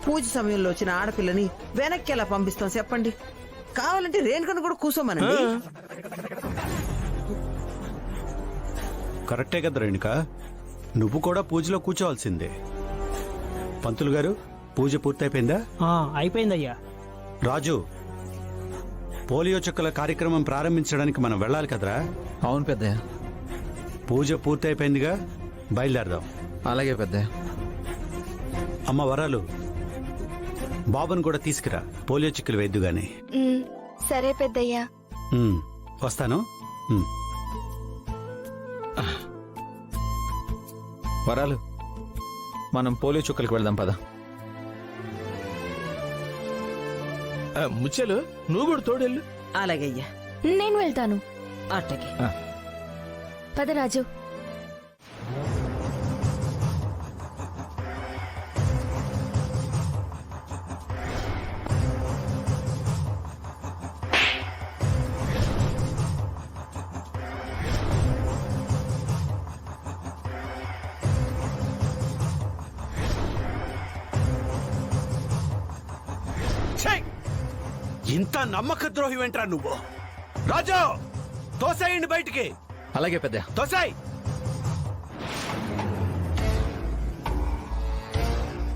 పూజ సమయంలో వచ్చిన ఆడపిల్లని వెనక్కి ఎలా పంపిస్తాం చెప్పండి? కావాలంటే రేణుకను కూడా కూసోమనండి. కరెక్టే కదా రేణుక, నువ్వు కూడా పూజలో కూర్చోవాల్సిందే. పంతులు గారు, పూజ పూర్తయిపోయిందా? అయిపోయిందయ్యా. రాజు, పోలియో చుక్కల కార్యక్రమం ప్రారంభించడానికి మనం వెళ్ళాలి కదరా? అవును పెద్దయ్య. పూజ పూర్తయిపోయిందిగా, బయలుదేరదాం. అలాగే పెద్దయ్య. అమ్మ వరాలు, బాబును కూడా తీసుకురా, పోలియో చుక్కలు వేద్దుగాని. సరే పెద్దయ్యా. వస్తాను. వరాలు, మనం పోలియో చుక్కలకు వెళ్దాం పద. ముచ్చలు, నువ్వు కూడా తోడెళ్ళు. అలాగే అయ్యా. నేను వెళ్తాను. అట్టకి పద రాజు. ఇంత నమ్మక ద్రోహి వెంట్రా నువ్వు? రాజు, తోసాయండి బయటికి. అలాగే పెద్ద. తోసాయి.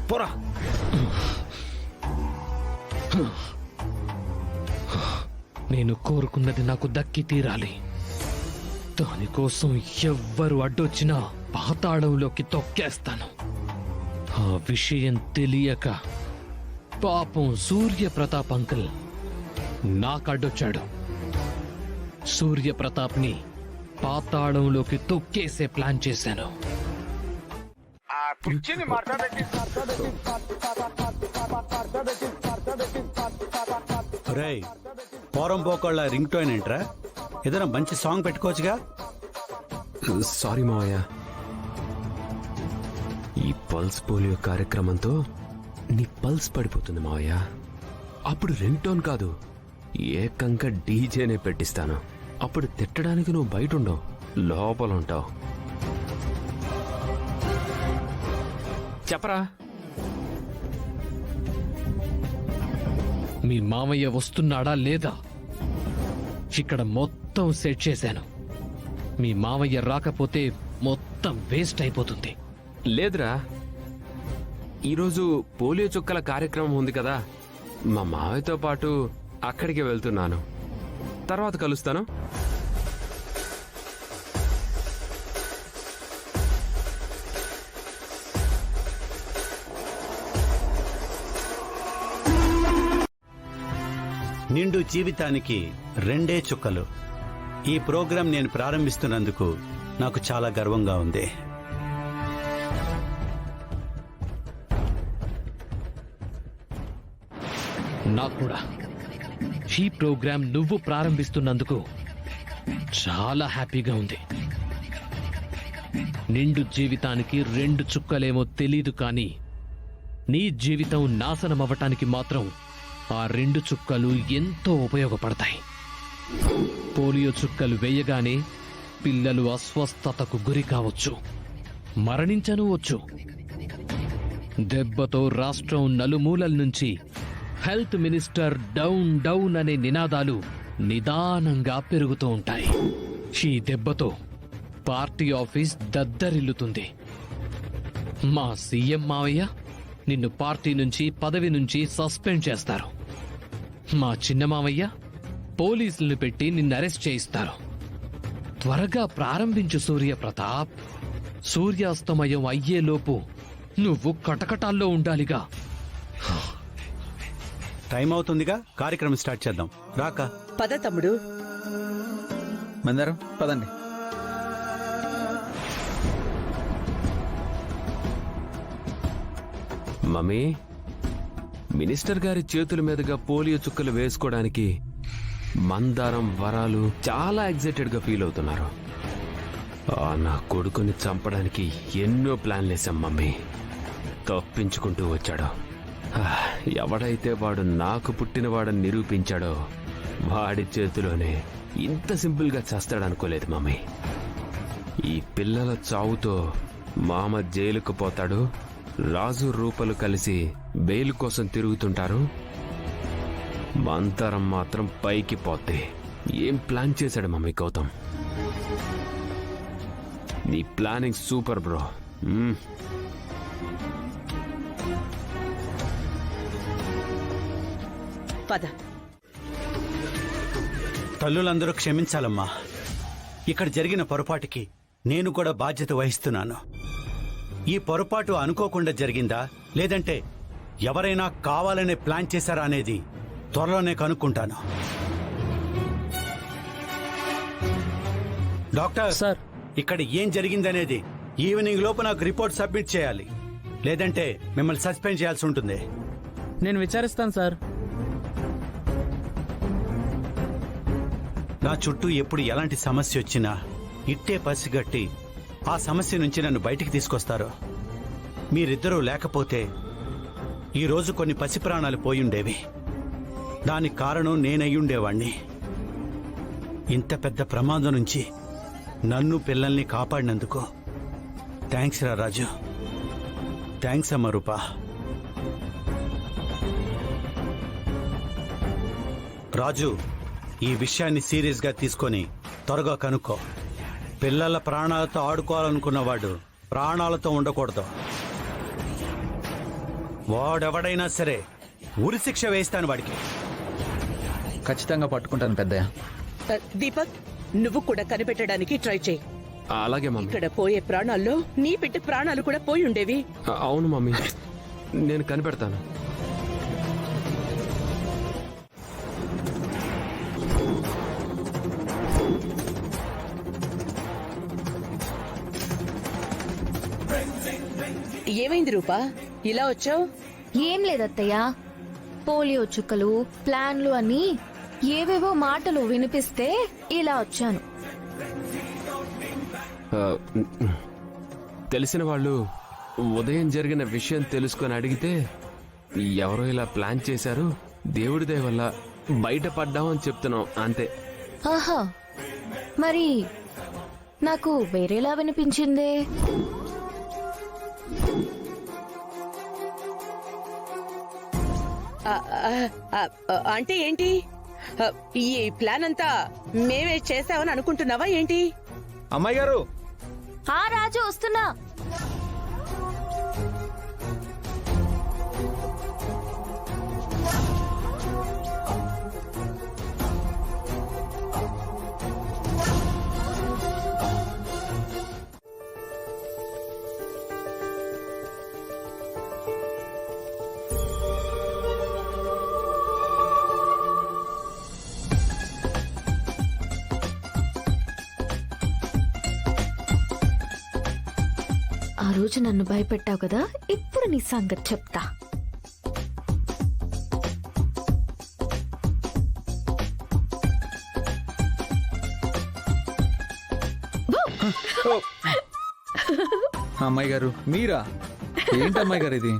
పోరా. నేను కోరుకున్నది నాకు దక్కి తీరాలి. దానికోసం ఎవ్వరు అడ్డొచ్చినా పాతాళంలోకి తొక్కేస్తాను. ఆ విషయం తెలియక పాపం సూర్యప్రతాప్ అంకుల్ నాకడ్డొచ్చాడు. సూర్యప్రతాప్ని పాతాళంలోకి తొక్కేసే ప్లాన్ చేశాను. రేయ్, పోరం పోకోళ్ళ రింగ్ టోన్ ఏంట్రా? ఏదైనా మంచి సాంగ్ పెట్టుకోవచ్చుగా. సారీ మావయ్య, ఈ పల్స్ పోలియో కార్యక్రమంతో నీ పల్స్ పడిపోతుంది మావయ్య. అప్పుడు రింగ్ టోన్ కాదు, ఏకంగా డీజేనే పెట్టిస్తాను. అప్పుడు తిట్టడానికి నువ్వు బయట ఉండవు, లోపల ఉంటావు. చెప్పరా? మీ మామయ్య వస్తున్నాడా లేదా? ఇక్కడ మొత్తం సెట్ చేశాను. మీ మామయ్య రాకపోతే మొత్తం వేస్ట్ అయిపోతుంది. లేదురా, ఈరోజు పోలియో చుక్కల కార్యక్రమం ఉంది కదా, మా మావయ్యతో పాటు అక్కడికి వెళ్తున్నాను. తర్వాత కలుస్తాను. నిండు జీవితానికి 2 చుక్కలు. ఈ ప్రోగ్రాం నేను ప్రారంభిస్తున్నందుకు నాకు చాలా గర్వంగా ఉంది. నాకు కూడా ఈ ప్రోగ్రాం నువ్వు ప్రారంభిస్తున్నందుకు చాలా హ్యాపీగా ఉంది. నిండు జీవితానికి 2 చుక్కలేమో తెలీదు, కానీ నీ జీవితం నాశనం అవ్వటానికి మాత్రం ఆ 2 చుక్కలు ఎంతో ఉపయోగపడతాయి. పోలియో చుక్కలు వేయగానే పిల్లలు అస్వస్థతకు గురి కావచ్చు, మరణించనవచ్చు. దెబ్బతో రాష్ట్రం నలుమూలల నుంచి హెల్త్ మినిస్టర్ డౌన్ డౌన్ అనే నినాదాలు నిదానంగా పెరుగుతూ ఉంటాయి. ఈ దెబ్బతో పార్టీ ఆఫీస్ దద్దరిల్లుతుంది. మా సీఎం మావయ్య నిన్ను పార్టీ నుంచి, పదవి నుంచి సస్పెండ్ చేస్తారు. మా చిన్న మావయ్య పోలీసులను పెట్టి నిన్ను అరెస్ట్ చేయిస్తారు. త్వరగా ప్రారంభించు సూర్యప్రతాప్. సూర్యాస్తమయం అయ్యేలోపు నువ్వు కటకటాల్లో ఉండాలిగా. టైం అవుతుందిగా, కార్యక్రమం స్టార్ట్ చేద్దాం. రాక పద తమ్ముడు. మందారం పదండి. మమ్మీ, మినిస్టర్ గారి చేతుల మీదుగా పోలియో చుక్కలు వేసుకోవడానికి మందారం, వరాలు చాలా ఎగ్జైటెడ్ గా ఫీల్ అవుతున్నారు. నా కొడుకుని చంపడానికి ఎన్నో ప్లాన్లు వేశాం మమ్మీ. తప్పించుకుంటూ వచ్చాడు. ఎవడైతే వాడు నాకు పుట్టినవాడని నిరూపించాడో వాడి చేతిలోనే ఇంత సింపుల్ గా చేస్తాడనుకోలేదు మమ్మీ. ఈ పిల్లల చావుతో మామ జైలుకు పోతాడు, రాజు రూపలు కలిసి బెయిల్ కోసం తిరుగుతుంటారు. మంతరం మాత్రం పైకి పోతే. ఏం ప్లాన్ చేశాడు మమ్మీ గౌతమ్? నీ ప్లానింగ్ సూపర్ బ్రో. పద. తల్లులందరూ క్షమించాలమ్మా. ఇక్కడ జరిగిన పొరపాటుకి నేను కూడా బాధ్యత వహిస్తున్నాను. ఈ పొరపాటు అనుకోకుండా జరిగిందా, లేదంటే ఎవరైనా కావాలనే ప్లాన్ చేశారా అనేది త్వరలోనే కనుక్కుంటాను. డాక్టర్ సార్, ఇక్కడ ఏం జరిగిందనేది ఈవినింగ్ లోపు నాకు రిపోర్ట్ సబ్మిట్ చేయాలి, లేదంటే మిమ్మల్ని సస్పెండ్ చేయాల్సి ఉంటుంది. నేను విచారిస్తాను సార్. నా చుట్టూ ఎప్పుడు ఎలాంటి సమస్య వచ్చినా ఇట్టే పసిగట్టి ఆ సమస్య నుంచి నన్ను బయటికి తీసుకొస్తారు. మీరిద్దరూ లేకపోతే ఈరోజు కొన్ని పసి ప్రాణాలు పోయుండేవి. దానికి కారణం నేనయ్యుండేవాణ్ణి. ఇంత పెద్ద ప్రమాదం నుంచి నన్ను, పిల్లల్ని కాపాడినందుకు థ్యాంక్స్ రా రాజు. థ్యాంక్స్ అమ్మ రూపా. రాజు, ఈ విషయాన్ని సీరియస్ గా తీసుకొని త్వరగా కనుక్కో. పిల్లల ప్రాణాలతో ఆడుకోవాలనుకున్నవాడు ప్రాణాలతో ఉండకూడదు. వాడెవడైనా సరే ఉరి శిక్ష వేస్తాను వాడికి. ఖచ్చితంగా పట్టుకుంటాను పెద్దయ్య. దీపక్, నువ్వు కూడా కనిపెట్టడానికి ట్రై చేయి. అలాగే మమ్మీ. ఇక్కడ పోయే ప్రాణాల్లో నీ బిడ్డ ప్రాణాలు కూడా పోయి ఉండేవి. అవును మమ్మీ, నేను కనిపెడతాను. ఏమైంది రూపా, ఇలా వచ్చావు? ఏం లేదత్తయ్య, పోలియో చుక్కలు ప్లాన్లు అని ఏవేవో మాటలు వినిపిస్తే ఇలా వచ్చాను. ఆ, తెలిసిన వాళ్ళు ఉదయం జరిగిన విషయం తెలుసుకొని అడిగితే ఎవరో ఇలా ప్లాన్ చేశారు, దేవుడి దయ వల్ల బయటపడ్డామని చెప్తున్నాం అంతే. ఆహా, మరి నాకు వేరేలా వినిపించిందే. అంటే ఏంటి? ఈ ప్లాన్ అంతా మేమే చేసామని అనుకుంటున్నావా ఏంటి? అమ్మాయి గారు, ఆ రాజు వస్తున్నా. ఆ రోజు నన్ను భయపెట్టావు కదా, ఇప్పుడు నీ సంగతి చెప్తా. అమ్మాయి గారు మీరా? ఏంటి అమ్మాయి గారు ఇది?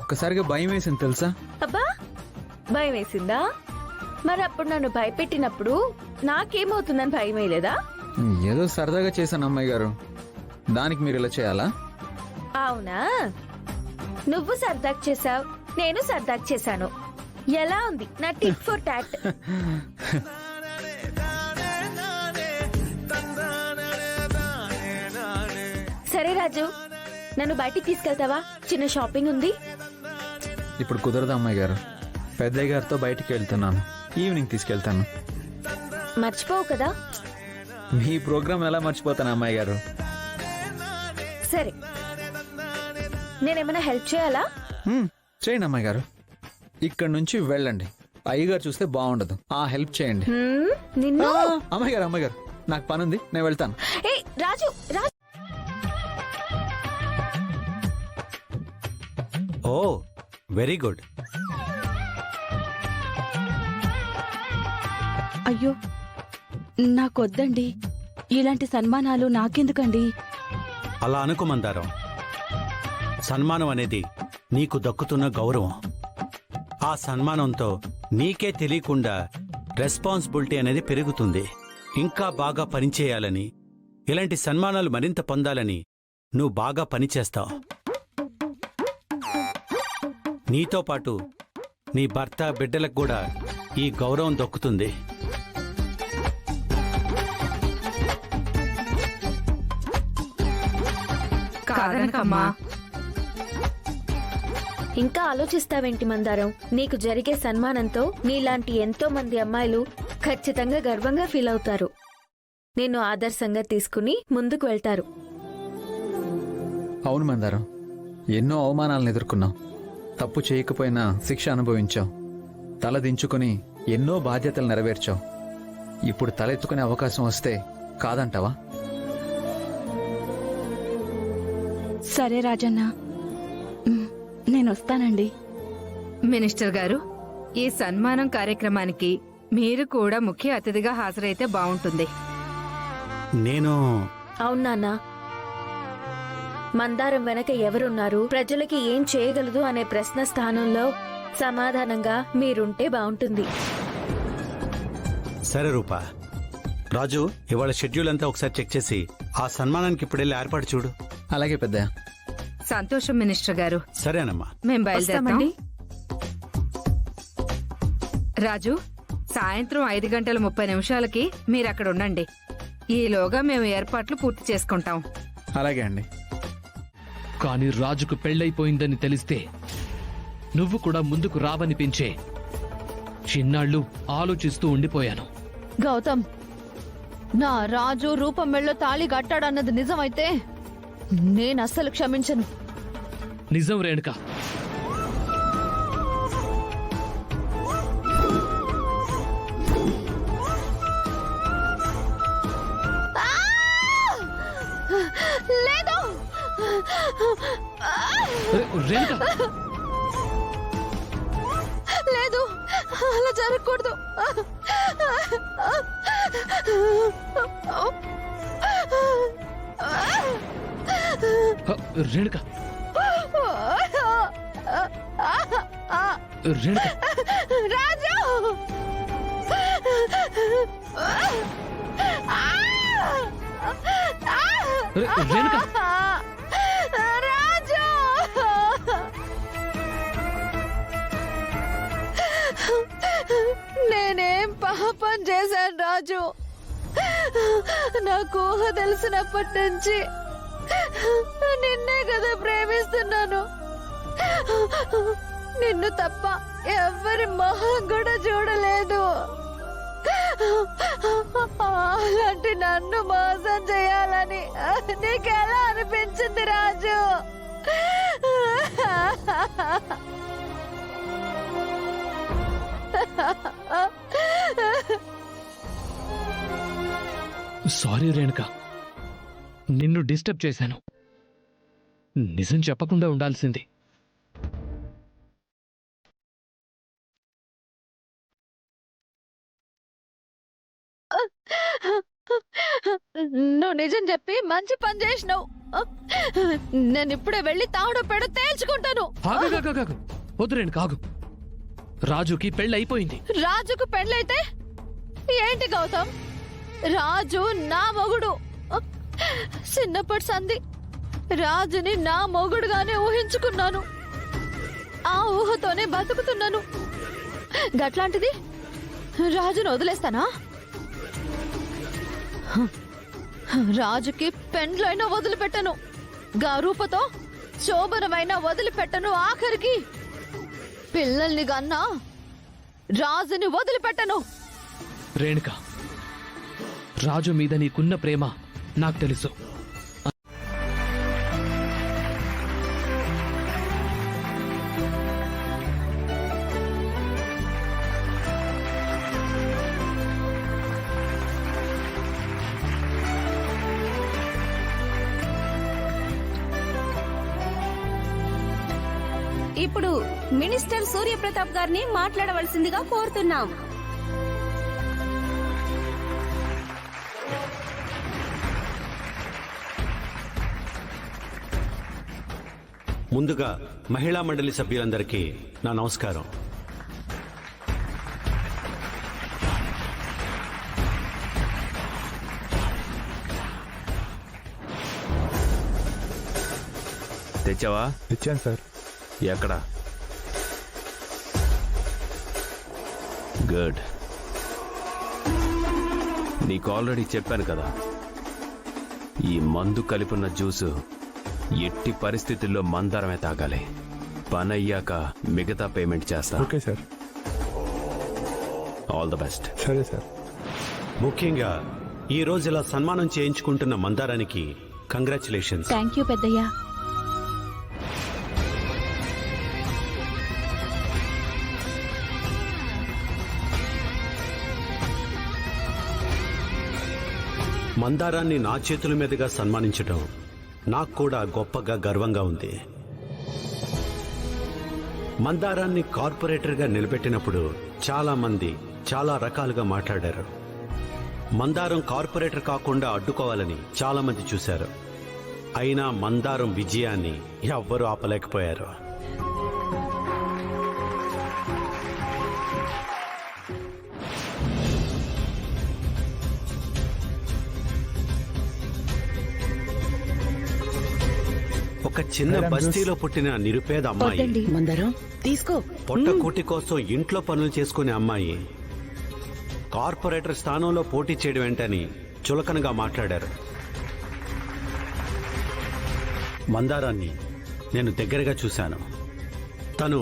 ఒక్కసారిగా భయం వేసింది తెలుసా? అబ్బా, భయం వేసిందా? మరి అప్పుడు నన్ను భయపెట్టినప్పుడు నాకేమవుతుందని భయం వేయలేదా? ఏదో సరదాగా చేశాను అమ్మాయి గారు, దానికి మీరు ఇలా చేయాలా? అవునా, నువ్వు సర్దాక్ చేసావు, నేను సర్దాక్ చేశాను. ఎలా ఉంది నా టిక్ ఫర్ టాట్? సరే రాజు, నన్ను బయటికి తీసుకెళ్తావా? చిన్న షాపింగ్ ఉంది. ఇప్పుడు కుదరదు అమ్మాయి గారు, పెద్దయ్య గారితో బయటికి వెళ్తున్నాను, ఈవినింగ్ తీసుకెళ్తాను. మర్చిపోవు కదా? మీ ప్రోగ్రామ్ ఎలా మర్చిపోతాను అమ్మాయి గారు? సరే, నేనేమైనా హెల్ప్ చేయాలా? చేయండి అమ్మాయి గారు, ఇక్కడ నుంచి వెళ్ళండి, అయ్యగారు చూస్తే బాగుండదు. ఆ హెల్ప్ చేయండి. నిన్ను అమ్మాయి గారు, నాకు పని ఉంది, నేను వెళ్తాను. ఏ రాజు, రాజు. ఓ వెరీ గుడ్. అయ్యో, నాకొద్దండి, ఇలాంటి సన్మానాలు నాకెందుకండి? అలా అనుకో మందారం, సన్మానం అనేది నీకు దక్కుతున్న గౌరవం. ఆ సన్మానంతో నీకే తెలియకుండా రెస్పాన్సిబిలిటీ అనేది పెరుగుతుంది. ఇంకా బాగా పనిచేయాలని, ఇలాంటి సన్మానాలు మరింత పొందాలని నువ్వు బాగా పనిచేస్తావు. నీతో పాటు నీ భర్త, బిడ్డలకు కూడా ఈ గౌరవం దక్కుతుంది. కాదనకమ్మా. ఇంకా ఆలోచిస్తావేంటి మందారం? నీకు జరిగే సన్మానంతో నీలాంటి ఎంతో మంది అమ్మాయిలు ఖచ్చితంగా గర్వంగా ఫీల్ అవుతారు. నిన్ను ఆదర్శంగా తీసుకుని ముందుకు వెళ్తారు. అవును మందారం, ఎన్నో అవమానాలను ఎదుర్కొన్నావు, తప్పు చేయకపోయినా శిక్ష అనుభవించావు, తల దించుకుని ఎన్నో బాధ్యతలు నెరవేర్చావు. ఇప్పుడు తలెత్తుకునే అవకాశం వస్తే కాదంటావా? సరే రాజన్న, నేను వస్తానండి. మినిస్టర్ గారు, ఈ సన్మానం కార్యక్రమానికి మీరు కూడా ముఖ్య అతిథిగా హాజరైతే బాగుంటుంది. నేను అవును నాన్న, మందారం వెనక ఎవరున్నారు, ప్రజలకి ఏం చేయగలదు అనే ప్రశ్న స్థానంలో సమాధానంగా మీరుంటే బాగుంటుంది. సరే రూపా. రాజు, ఇవాళ షెడ్యూల్ అంతా ఒకసారి చెక్ చేసి ఆ సన్మానానికి ఇప్పుడెళ్ళి ఏర్పాటు చూడు. అలాగే పెద్దయ్య. సంతోషం మినిస్టర్ గారు. సరేనమ్మా, మేం బయలుదేరామండి. రాజు, సాయంత్రం 5:30 మీరు అక్కడ ఉండండి. ఈలోగా మేము ఏర్పాట్లు పూర్తి చేసుకుంటాం. అలాగే అండి. కాని రాజుకు పెళ్ళైపోయిందని తెలిస్తే నువ్వు కూడా ముందుకు రావనిపించే చిన్నాళ్ళు ఆలోచిస్తూ ఉండిపోయాను. గౌతమ్, నా రాజు రూపం మెళ్ళో తాళి కట్టాడన్నది నిజమైతే నేను అస్సలు క్షమించను. నిజం రేణుక. లేదు రేణుక లేదు, అలా జరగకూడదు. రేణుక రేణుక రాజు రేణుక రాజు నేనేం పాపం చేశాను రాజు? నాకు ఊహ తెలిసినప్పటి నుంచి నిన్నే కదా ప్రేమిస్తున్నాను. నిన్ను తప్ప ఎవరి మొహం కూడా చూడలేదు. అలాంటి నన్ను మోసం చేయాలని నీకెలా అనిపించింది రాజు? సారీ రేణుక, నిన్ను డిస్టర్బ్ చేశాను. నిజం చెప్పకుండా ఉండాల్సింది. నువ్వు నిజం చెప్పి మంచి పని చేసినావు. నేను ఇప్పుడే వెళ్ళి తాడు పెడు తేల్చుకుంటాను. వద్దు రేణుక, ఆగు. రాజుకి పెళ్ళి అయిపోయింది. రాజుకు పెళ్ళైతే ఏంటి గౌతమ్? రాజు నా మొగుడు. చిన్నప్పటి సంధి రాజుని నా మొగుడుగానే ఊహించుకున్నాను. ఆ ఊహతోనే బతుకుతున్నాను. గట్లాంటిది రాజును వదిలేస్తానా? రాజుకి పెండ్లైనా వదిలిపెట్టను, గా రూపతో శోభనమైనా వదిలిపెట్టను, ఆఖరికి పిల్లల్ని గన్నా రాజుని వదిలిపెట్టను. రేణుక, రాజు మీద నీకున్న ప్రేమ నాకు తెలుసు. ఇప్పుడు మినిస్టర్ సూర్యప్రతాప్ గారిని మాట్లాడవలసిందిగా కోరుతున్నాం. ముందుగా మహిళా మండలి సభ్యులందరికీ నా నమస్కారం. తెచ్చావా? తెచ్చాను సార్. ఎక్కడ? గుడ్. నీకు ఆల్రెడీ చెప్పాను కదా, ఈ మందు కలిపున్న జ్యూసు ఎట్టి పరిస్థితుల్లో మందారమే తాగాలి. పని అయ్యాక మిగతా పేమెంట్ చేస్తా. Okay sir. All the best. సరే సార్. ముఖ్యంగా ఈ రోజు ఇలా సన్మానం చేయించుకుంటున్న మందారానికి కంగ్రాచులేషన్స్. థ్యాంక్ యూ పెద్దయ్య. మందారాన్ని నా చేతుల మీదుగా సన్మానించడం నాకు కూడా గొప్పగా గర్వంగా ఉంది. మందారాన్ని కార్పొరేటర్గా నిలబెట్టినప్పుడు చాలా మంది చాలా రకాలుగా మాట్లాడారు. మందారం కార్పొరేటర్ కాకుండా అడ్డుకోవాలని చాలా మంది చూశారు. అయినా మందారం విజయాన్ని ఎవ్వరూ ఆపలేకపోయారు. ఒక చిన్న బస్తీలో పుట్టిన నిరుపేద అమ్మాయి, మందరం తీసుకో, పొట్ట కూటి కోసం ఇంట్లో పనులు చేసుకునే అమ్మాయి కార్పొరేటర్ స్థానంలో పోటీ చేయడం ఏంటని చులకనగా మాట్లాడారు. మందారాన్ని నేను దగ్గరగా చూశాను. తను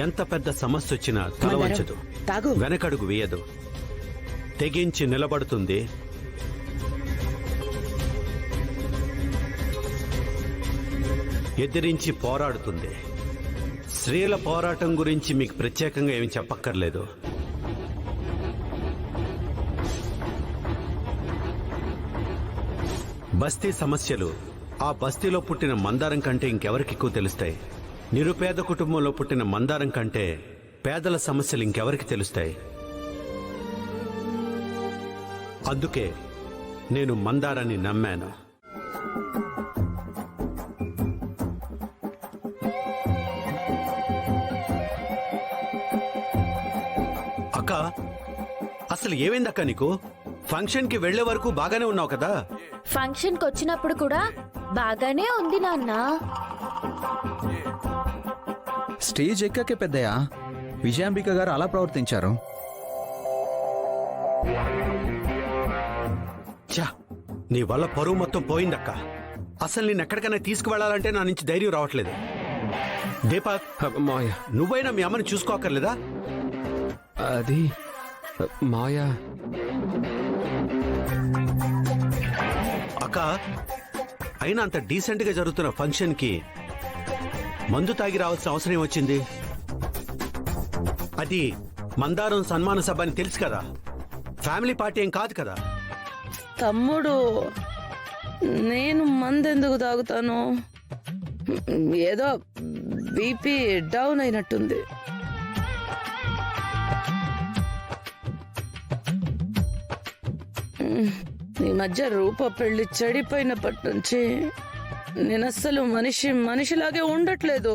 ఎంత పెద్ద సమస్య వచ్చినా తల వంచదు, వెనకడుగు వేయదు, తెగించి నిలబడుతుంది, ఎదిరించి పోరాడుతుంది. స్త్రీల పోరాటం గురించి మీకు ప్రత్యేకంగా ఏమి చెప్పక్కర్లేదు. బస్తీ సమస్యలు ఆ బస్తీలో పుట్టిన మందారం కంటే ఇంకెవరికి ఎక్కువ తెలుస్తాయి. నిరుపేద కుటుంబంలో పుట్టిన మందారం కంటే పేదల సమస్యలు ఇంకెవరికి తెలుస్తాయి. అందుకే నేను మందారాన్ని నమ్మాను. అక్క, అసలు ఏమైందక్క నీకు? ఫంక్షన్ కి వెళ్లే వరకు బాగానే ఉన్నావు కదా? ఫంక్షన్ కి వచ్చినప్పుడు కూడా బాగానే ఉంది నాన్న. స్టేజ్ ఎక్కకే పెద్దయ్య విజయాంబిక గారు అలా ప్రవర్తించారు. ఛా, నీ వల్ల పరువు మొత్తం పోయిందక్క. అసలు నేను ఎక్కడికైనా తీసుకువెళ్లాలంటే నా నుంచి ధైర్యం రావట్లేదు. దీపక్, మాయా, నువ్వైనా మీ అమ్మని చూసుకోక్కర్లేదా? అది మాయా. అక్క, అయినా అంత డీసెంట్ గా జరుగుతున్న ఫంక్షన్ కి మందు తాగి రావాల్సిన అవసరం ఏమొచ్చింది? అది మందారం సన్మాన సభ అని తెలుసు కదా, ఫ్యామిలీ పార్టీ ఏం కాదు కదా. తమ్ముడు, నేను మందెందుకు తాగుతాను? ఏదో బీపీ డౌన్ అయినట్టుంది. ఈ మధ్య రూప పెళ్లి చెడిపోయినప్పటి నుంచి నేను అస్సలు మనిషిలాగే ఉండట్లేదు.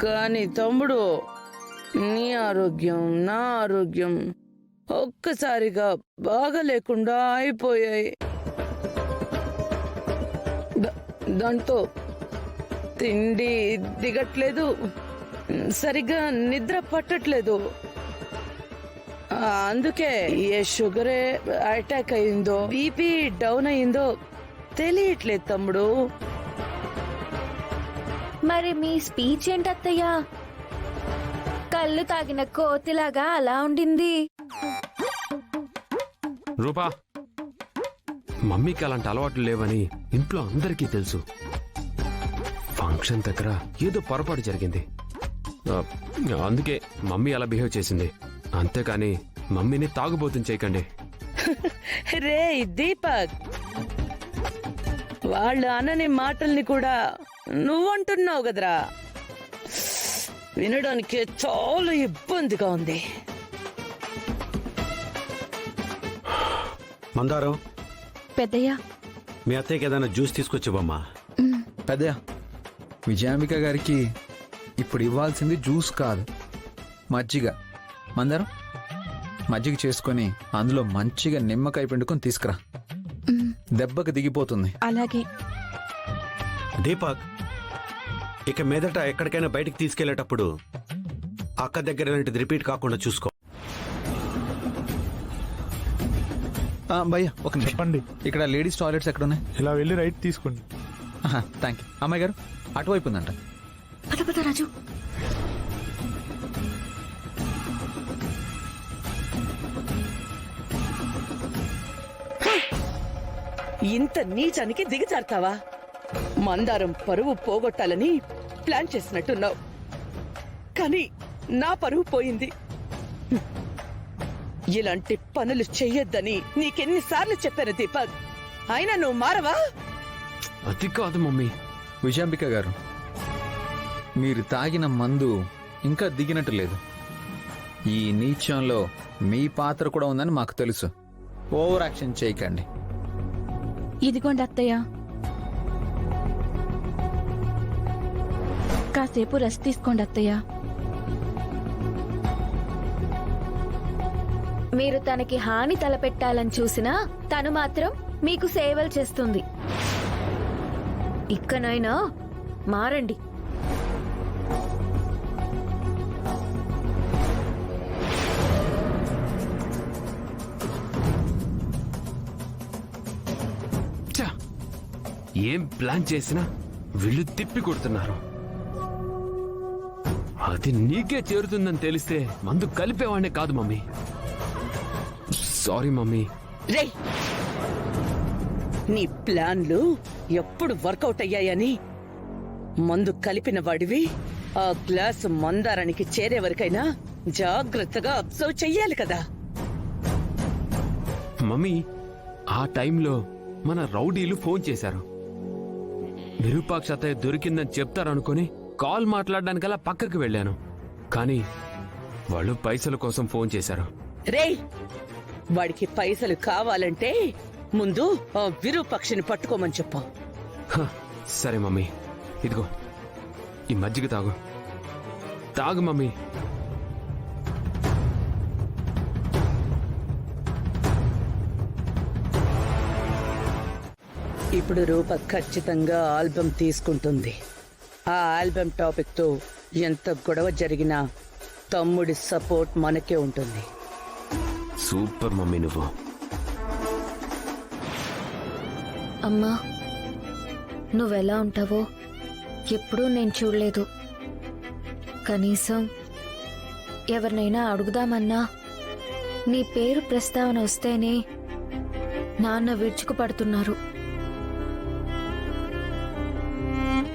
కానీ తమ్ముడు, నీ ఆరోగ్యం నా ఆరోగ్యం ఒక్కసారిగా బాగా లేకుండా అయిపోయాయి. దాంతో తిండి దిగట్లేదు, సరిగ్గా నిద్ర పట్టట్లేదు. అందుకే ఏ షుగరే అటాక్ అయిందో బీపీ డౌన్ అయిందో తెలియట్లేదు తమ్ముడు. మరి మీ స్పీచ్ ఏంటత్తయ్యా? కళ్ళు తాగిన కోతిలాగా అలా ఉండింది. రూపా, మమ్మీకి అలాంటి అలవాట్లు లేవని ఇంట్లో అందరికీ తెలుసు. ఫంక్షన్ దగ్గర ఏదో పొరపాటు జరిగింది, అందుకే మమ్మీ అలా బిహేవ్ చేసింది. అంతేకాని మమ్మీని తాగుబోతుని చేయకండి. రే దీపక్, వాళ్ళు అనని మాటల్ని కూడా నువ్వంటున్నావు కదరా. వినడానికి చాలా ఇబ్బందిగా ఉంది. మందారం, పెద్దయ్య, మీ అత్తయ్యకి ఏదైనా జ్యూస్ తీసుకొచ్చివ్వమ్మా. పెద్దయ్య, విజయాంబిక గారికి ఇప్పుడు ఇవ్వాల్సింది జ్యూస్ కాదు, మజ్జిగ. మందరం మజ్జిగ చేసుకొని అందులో మంచిగా నిమ్మకాయ పిండుకొని తీసుకురా, దెబ్బకి దిగిపోతుంది. అలాగే. దీపక్, ఇక మీదట ఎక్కడికైనా బయటికి తీసుకెళ్లేటప్పుడు అక్క దగ్గర ఇలాంటిది రిపీట్ కాకుండా చూసుకో. భయ్యా ఒక నిమిషం చెప్పండి, ఇక్కడ లేడీస్ టాయిలెట్స్ ఎక్కడ ఉన్నాయి? ఇలా వెళ్ళి రైట్ తీసుకోండి. Thank you. అమ్మాయి గారు అటువైపు ఉందంట. పద పద రాజు. ఇంత నీచానికి దిగజారుతావా? మందారం పరువు పోగొట్టాలని ప్లాన్ చేసినట్టున్నావు, కానీ నా పరువు పోయింది. ఇలాంటి పనులు చెయ్యొద్దని నీకెన్నిసార్లు చెప్పాను దీపక్, అయినా నువ్వు మారవా? అది కాదు మమ్మీ. విజయాంబిక గారు, మీరు తాగిన మందు ఇంకా దిగినట్టు లేదు. ఈ నీచంలో మీ పాత్ర కూడా ఉందని మాకు తెలుసు. ఓవర్ యాక్షన్ చేయకండి. ఇదిగోండి అత్తయ్య, కాసేపు రెస్ట్ తీసుకోండి అత్తయ్య. మీరు తనకి హాని తలపెట్టాలని చూసినా తను మాత్రం మీకు సేవలు చేస్తుంది. ఇక్కనైనా మారండి. ఏం ప్లాన్ చేసినా వీళ్ళు తిప్పి కొడుతున్నారు. అది నీకే చేరుతుందని తెలిస్తే మందు కలిపేవాడినే కాదు మమ్మీ. Sorry mummy. రేయ్, నీ ప్లాన్లు ఎప్పుడు వర్కౌట్ అయ్యాయని మందు కలిపిన వాడివి ఆ గ్లాస్ మందారానికి చేరే వరకైనా జాగ్రత్తగా అబ్జర్వ్ చెయ్యాలి కదా. మమ్మీ, ఆ టైంలో మన రౌడీలు ఫోన్ చేశారు. విరూపాక్ష అత్తయ్య దొరికిందని చెప్తారనుకుని కాల్ మాట్లాడడానికలా పక్కకి వెళ్ళాను. కానీ వాళ్ళు పైసల కోసం ఫోన్ చేశారు. రేయ్, వాడికి పైసలు కావాలంటే ముందు ఆ విరూపాక్షని పట్టుకోమని చెప్పు. సరే మమ్మీ, ఇదిగో ఈ మజ్జిగ తాగు. తాగు మమ్మీ. ఇప్పుడు రూప ఖచ్చితంగా ఆల్బమ్ తీసుకుంటుంది. ఆ ఆల్బమ్ టాపిక్ తో ఎంత గొడవ జరిగినా తమ్ముడి సపోర్ట్ మనకే ఉంటుంది. సూపర్ మమ్మీ నువ్వు. అమ్మా, నువ్వెలా ఉంటావో ఎప్పుడూ నేను చూడలేదు. కనీసం ఎవరినైనా అడుగుదామన్నా నీ పేరు ప్రస్తావన వస్తేనే నాన్న విరుచుకుపడుతున్నారు.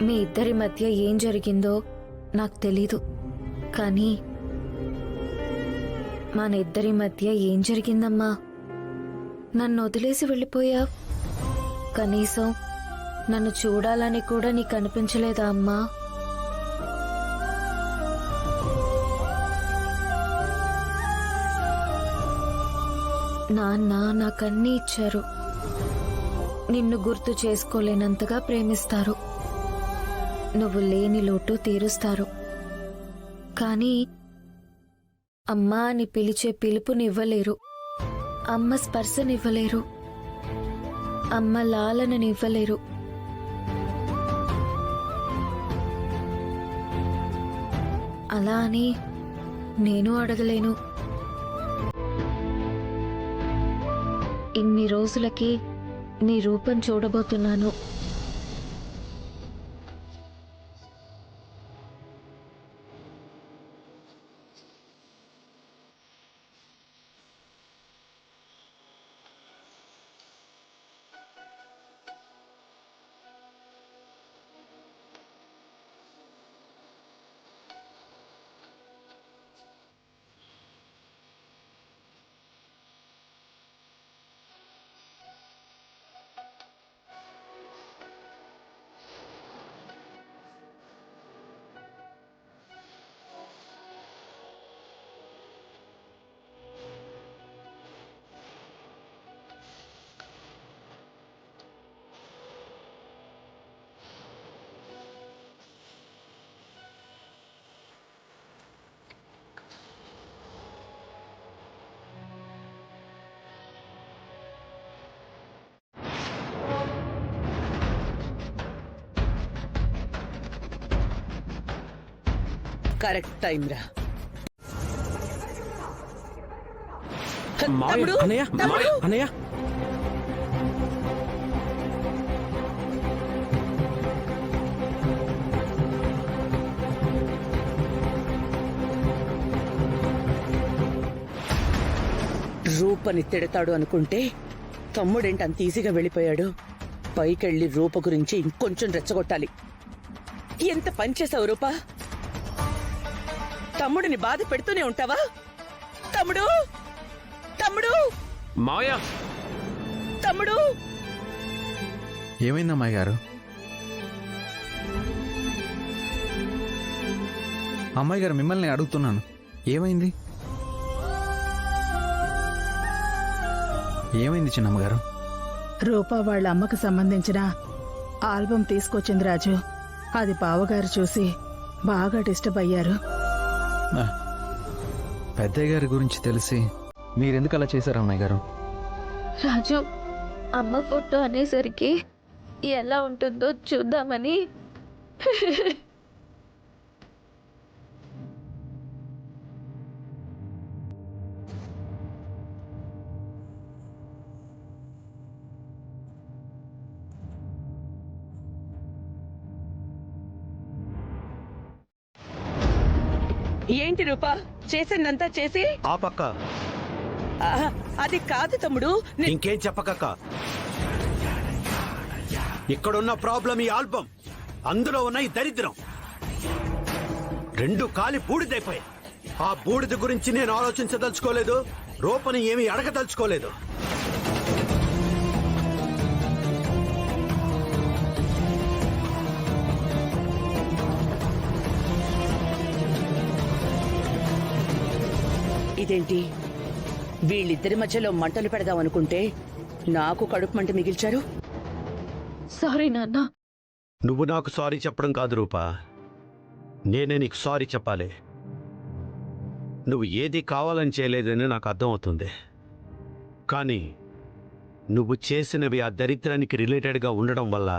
మీ ఇద్దరి మధ్య ఏం జరిగిందో నాకు తెలీదు, కానీ మన ఇద్దరి మధ్య ఏం జరిగిందమ్మా? నన్ను వదిలేసి వెళ్ళిపోయావు. కనీసం నన్ను చూడాలని కూడా నీకు అనిపించలేదా అమ్మా? నాన్న నాకన్నీ ఇచ్చారు. నిన్ను గుర్తు చేసుకోలేనంతగా ప్రేమిస్తారు. నువ్వు లేని లోటు తీరుస్తారు. కానీ అమ్మా అని పిలిచే పిలుపునివ్వలేరు. అమ్మ స్పర్శనివ్వలేరు. అమ్మ లాలననివ్వలేరు. అలా అని నేను అడగలేను. ఇన్ని రోజులకి నీ రూపం చూడబోతున్నాను. కరెక్ట్ టైం రా. మావయ్య, తమ్ముడు, అన్నయ్య, తమ్ముడు. అన్నయ్య. రూపని తిడతాడు అనుకుంటే తమ్ముడేంటి అంత ఈజీగా వెళ్ళిపోయాడు? పైకెళ్ళి రూప గురించి ఇంకొంచెం రెచ్చగొట్టాలి. ఎంత పని చేసావు రూపా? తమ్ముడిని బాధ పెడుతూనే ఉంటావా? తమ్ముడు, తమ్ముడు, మావయ్య, తమ్ముడు. ఏమైంది అమ్మాయి గారు? అమ్మాయి గారు, మిమ్మల్ని అడుగుతున్నాను, ఏమైంది? ఏమైంది చిన్నమ్మగారు? రూపా వాళ్ళ అమ్మకు సంబంధించిన ఆల్బం తీసుకొచ్చింది రాజు. అది బావగారు చూసి బాగా డిస్టర్బ్ అయ్యారు. పెద్దయ్య గారి గురించి తెలిసి మీరెందుకు అలా చేశారు అమ్మాయి గారు? రాజు, అమ్మ ఫోటో అనేసరికి ఎలా ఉంటుందో చూద్దామని. ఏంటి రూపా చేసిందంతా చేసి? ఆ పక్క అది కాదు తమ్ముడు. ఇంకేం చెప్పకక్క. ఇక్కడున్న ప్రాబ్లం ఈ ఆల్బమ్, అందులో ఉన్న ఈ దరిద్రం. రెండు కాలి బూడిదైపోయాయి. ఆ బూడిద గురించి నేను ఆలోచించదలుచుకోలేదు, రూపని ఏమీ అడగదలుచుకోలేదు. ఇదేంటి, వీళ్ళిద్దరి మధ్యలో మంటలు పెడదాం అనుకుంటే నాకు కడుపు మంట మిగిల్చారు. సారీ నాన్న. నువ్వు నాకు సారీ చెప్పడం కాదు రూపా, నేనే నీకు సారీ చెప్పాలి. నువ్వు ఏది కావాలని చేయలేదని నాకు అర్థమవుతుంది, కానీ నువ్వు చేసినవి ఆ దరిద్రానికి రిలేటెడ్గా ఉండడం వల్ల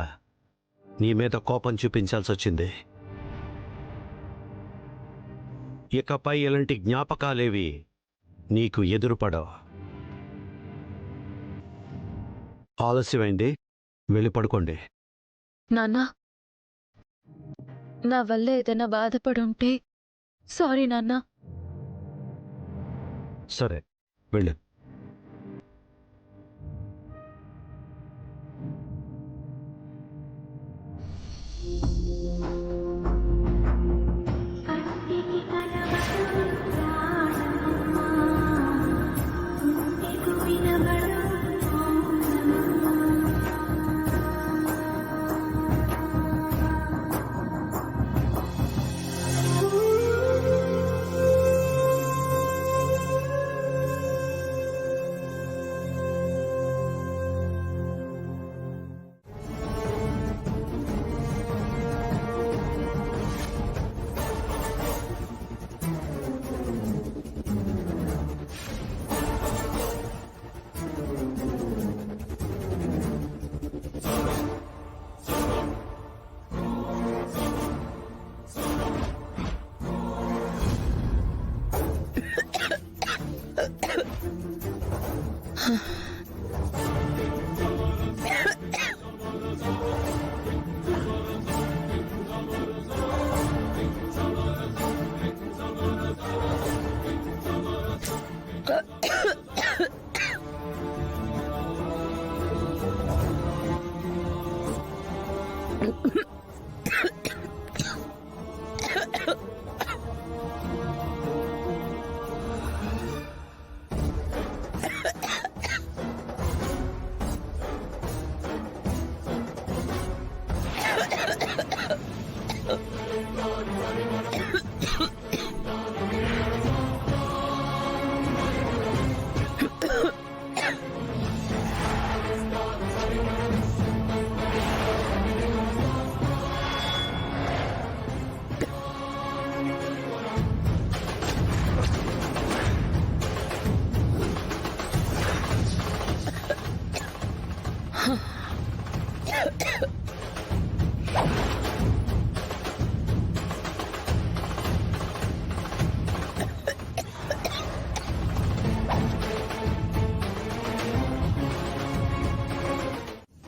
నీ మీద కోపం చూపించాల్సి వచ్చింది. ఇకపై ఇలాంటి జ్ఞాపకాలేవి నీకు ఎదురుపడవు. ఆలస్యమైంది, వెళ్ళి పడుకోండి. నాన్న, నా వల్ల ఏదైనా బాధపడుంటే సారీ నాన్న. సరే, వెళ్ళు.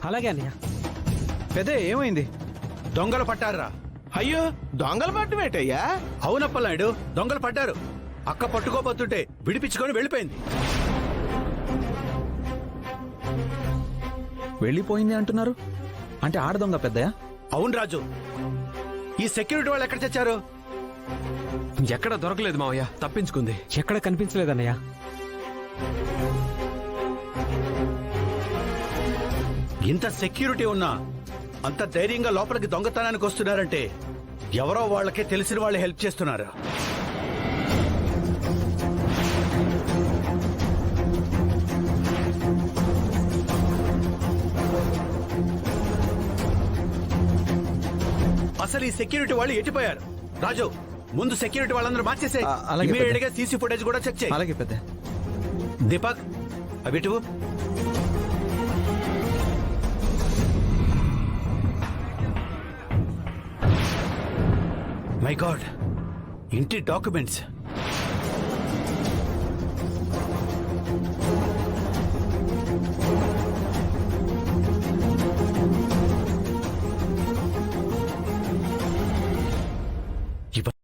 అలాగే అన్నయ్య. పెద్ద ఏమైంది? దొంగలు పట్టారా? అయ్యో, దొంగలు పట్టమేటయ్యా? అవునప్పలాయుడు, దొంగలు పట్టారు. అక్క పట్టుకోబోతుంటే విడిపించుకొని వెళ్ళిపోయింది. వెళ్ళిపోయింది అంటున్నారు అంటే ఆడ దొంగ పెద్దయా? అవును రాజు, ఈ సెక్యూరిటీ వాళ్ళు ఎక్కడ చచ్చారు? ఎక్కడ దొరకలేదు మావయ్య, తప్పించుకుంది. ఎక్కడ కనిపించలేదన్నయ్య. ఇంత సెక్యూరిటీ ఉన్నా అంత ధైర్యంగా లోపలికి దొంగతనానికి వస్తున్నారంటే ఎవరో వాళ్ళకే తెలిసిన వాళ్ళు హెల్ప్ చేస్తున్నారు. అసలు ఈ సెక్యూరిటీ వాళ్ళు ఎట్టిపోయారు? రాజు, ముందు సెక్యూరిటీ వాళ్ళందరూ మార్చేసే. ఇమీడియట్ గా సీసీ ఫుటేజ్ కూడా చెక్ చేయి. అలాగే పెద్ద. దీపక్, అవిటు. మై గాడ్, ఇంటి డాక్యుమెంట్స్.